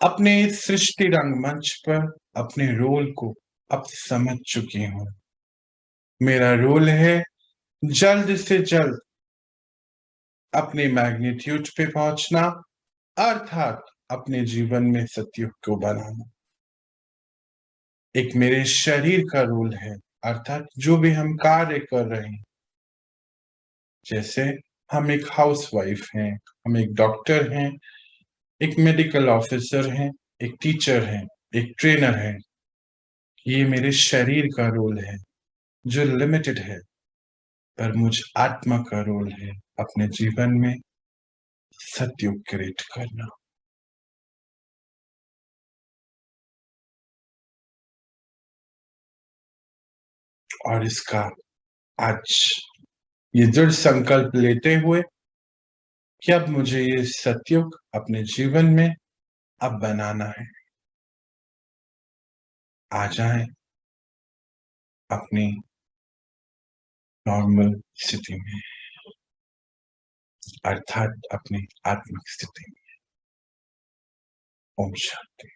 अपने इस सृष्टि रंगमंच पर अपने रोल को अब समझ चुकी हूं। मेरा रोल है जल्द से जल्द अपने मैग्नीट्यूड पे पहुंचना, अर्थात अपने जीवन में सतयुग को बनाना। एक मेरे शरीर का रोल है, अर्थात जो भी हम कार्य कर रहे हैं, जैसे हम एक हाउसवाइफ हैं, हम एक डॉक्टर हैं, एक मेडिकल ऑफिसर हैं, एक टीचर हैं, एक ट्रेनर हैं। ये मेरे शरीर का रोल है जो लिमिटेड है, पर मुझ आत्मा का रोल है अपने जीवन में सतयुग क्रिएट करना। और इसका आज ये दृढ़ संकल्प लेते हुए कि अब मुझे ये सतयुग अपने जीवन में अब बनाना है, आ जाएं अपनी नॉर्मल स्थिति में, अर्थात अपनी आत्मिक स्थिति में। ओम शांति।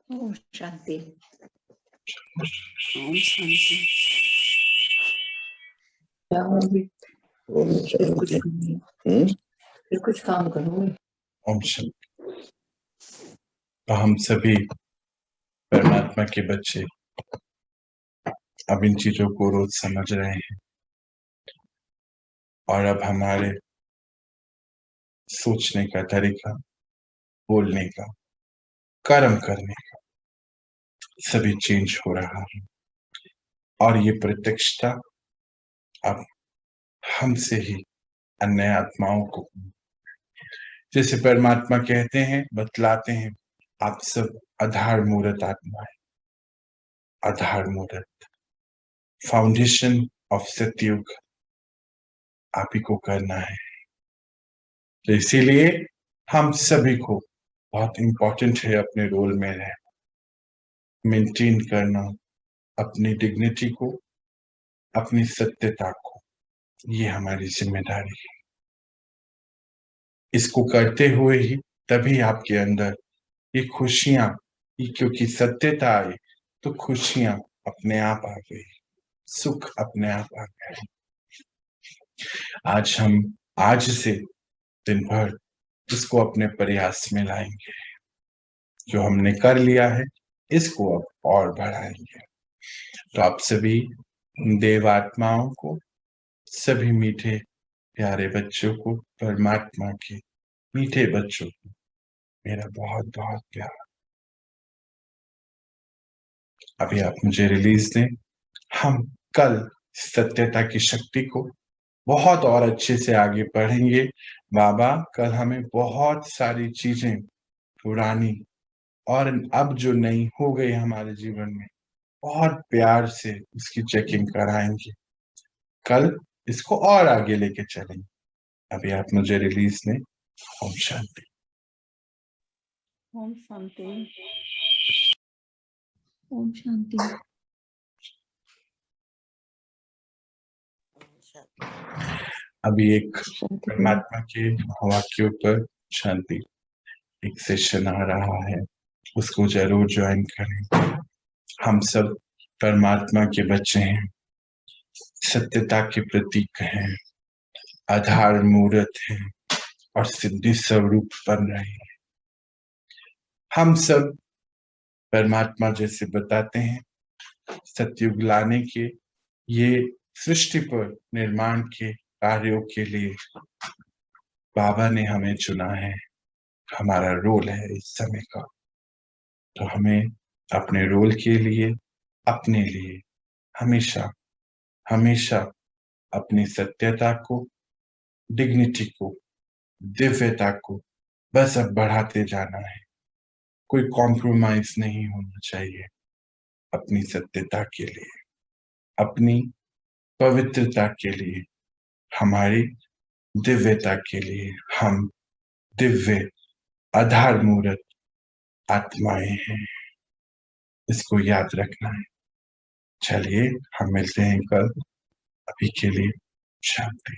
ओम शांति। ओम शांति। ओम शांति। फिर कुछ काम करोगे? ओम शांति। तो हम सभी परमात्मा के बच्चे अब इन चीजों को रोज समझ रहे हैं, और अब हमारे सोचने का तरीका, बोलने का, कर्म करने का सभी चेंज हो रहा है। और ये प्रत्यक्षता अब हमसे ही अन्य आत्माओं को, जैसे परमात्मा कहते हैं, बतलाते हैं, आप सब आधार मूर्त आत्मा है। आधार मूर्त फाउंडेशन ऑफ सतयुग आप ही को करना है। तो इसीलिए हम सभी को बहुत इंपॉर्टेंट है अपने रोल में रहना, मेंटेन करना अपनी डिग्निटी को, अपनी सत्यता को। ये हमारी जिम्मेदारी है। इसको करते हुए ही तभी आपके अंदर ये खुशियां, क्योंकि सत्यता आई तो खुशियां अपने आप आ गई, सुख अपने आप आ गए। आज हम आज से दिन भर इसको अपने प्रयास में लाएंगे। जो हमने कर लिया है इसको अब और बढ़ाएंगे। तो आप सभी देवात्माओं को, सभी मीठे प्यारे बच्चों को, परमात्मा के मीठे बच्चों को मेरा बहुत बहुत प्यार। अभी आप मुझे रिलीज दें। हम कल सत्यता की शक्ति को बहुत और अच्छे से आगे पढ़ेंगे। बाबा कल हमें बहुत सारी चीजें पुरानी और अब जो नई हो गई हमारे जीवन में, बहुत प्यार से उसकी चेकिंग कराएंगे। कल इसको और आगे लेके चलेंगे। अभी आप मुझे रिलीज दें। ओम शांति। ओम शांति। ओम शांति। अभी एक परमात्मा के वाक्यों पर शांति एक सेशन आ रहा है, उसको जरूर ज्वाइन करें। हम सब परमात्मा के बच्चे हैं, सत्यता के प्रतीक हैं, आधार मूर्त हैं और सिद्धि स्वरूप बन रहे हैं। हम सब परमात्मा जैसे बताते हैं, सतयुग लाने के, ये सृष्टि पर निर्माण के कार्यों के लिए बाबा ने हमें चुना है। हमारा रोल है इस समय का। तो हमें अपने रोल के लिए, अपने लिए हमेशा हमेशा अपनी सत्यता को, डिग्निटी को दिव्यता को बस अब बढ़ाते जाना है। कोई कॉम्प्रोमाइज नहीं होना चाहिए अपनी सत्यता के लिए, अपनी पवित्रता के लिए, हमारी दिव्यता के लिए। हम दिव्य आधार मूर्त आत्माएं हैं, इसको याद रखना है। चलिए हम मिलते हैं कल, अभी के लिए शांति।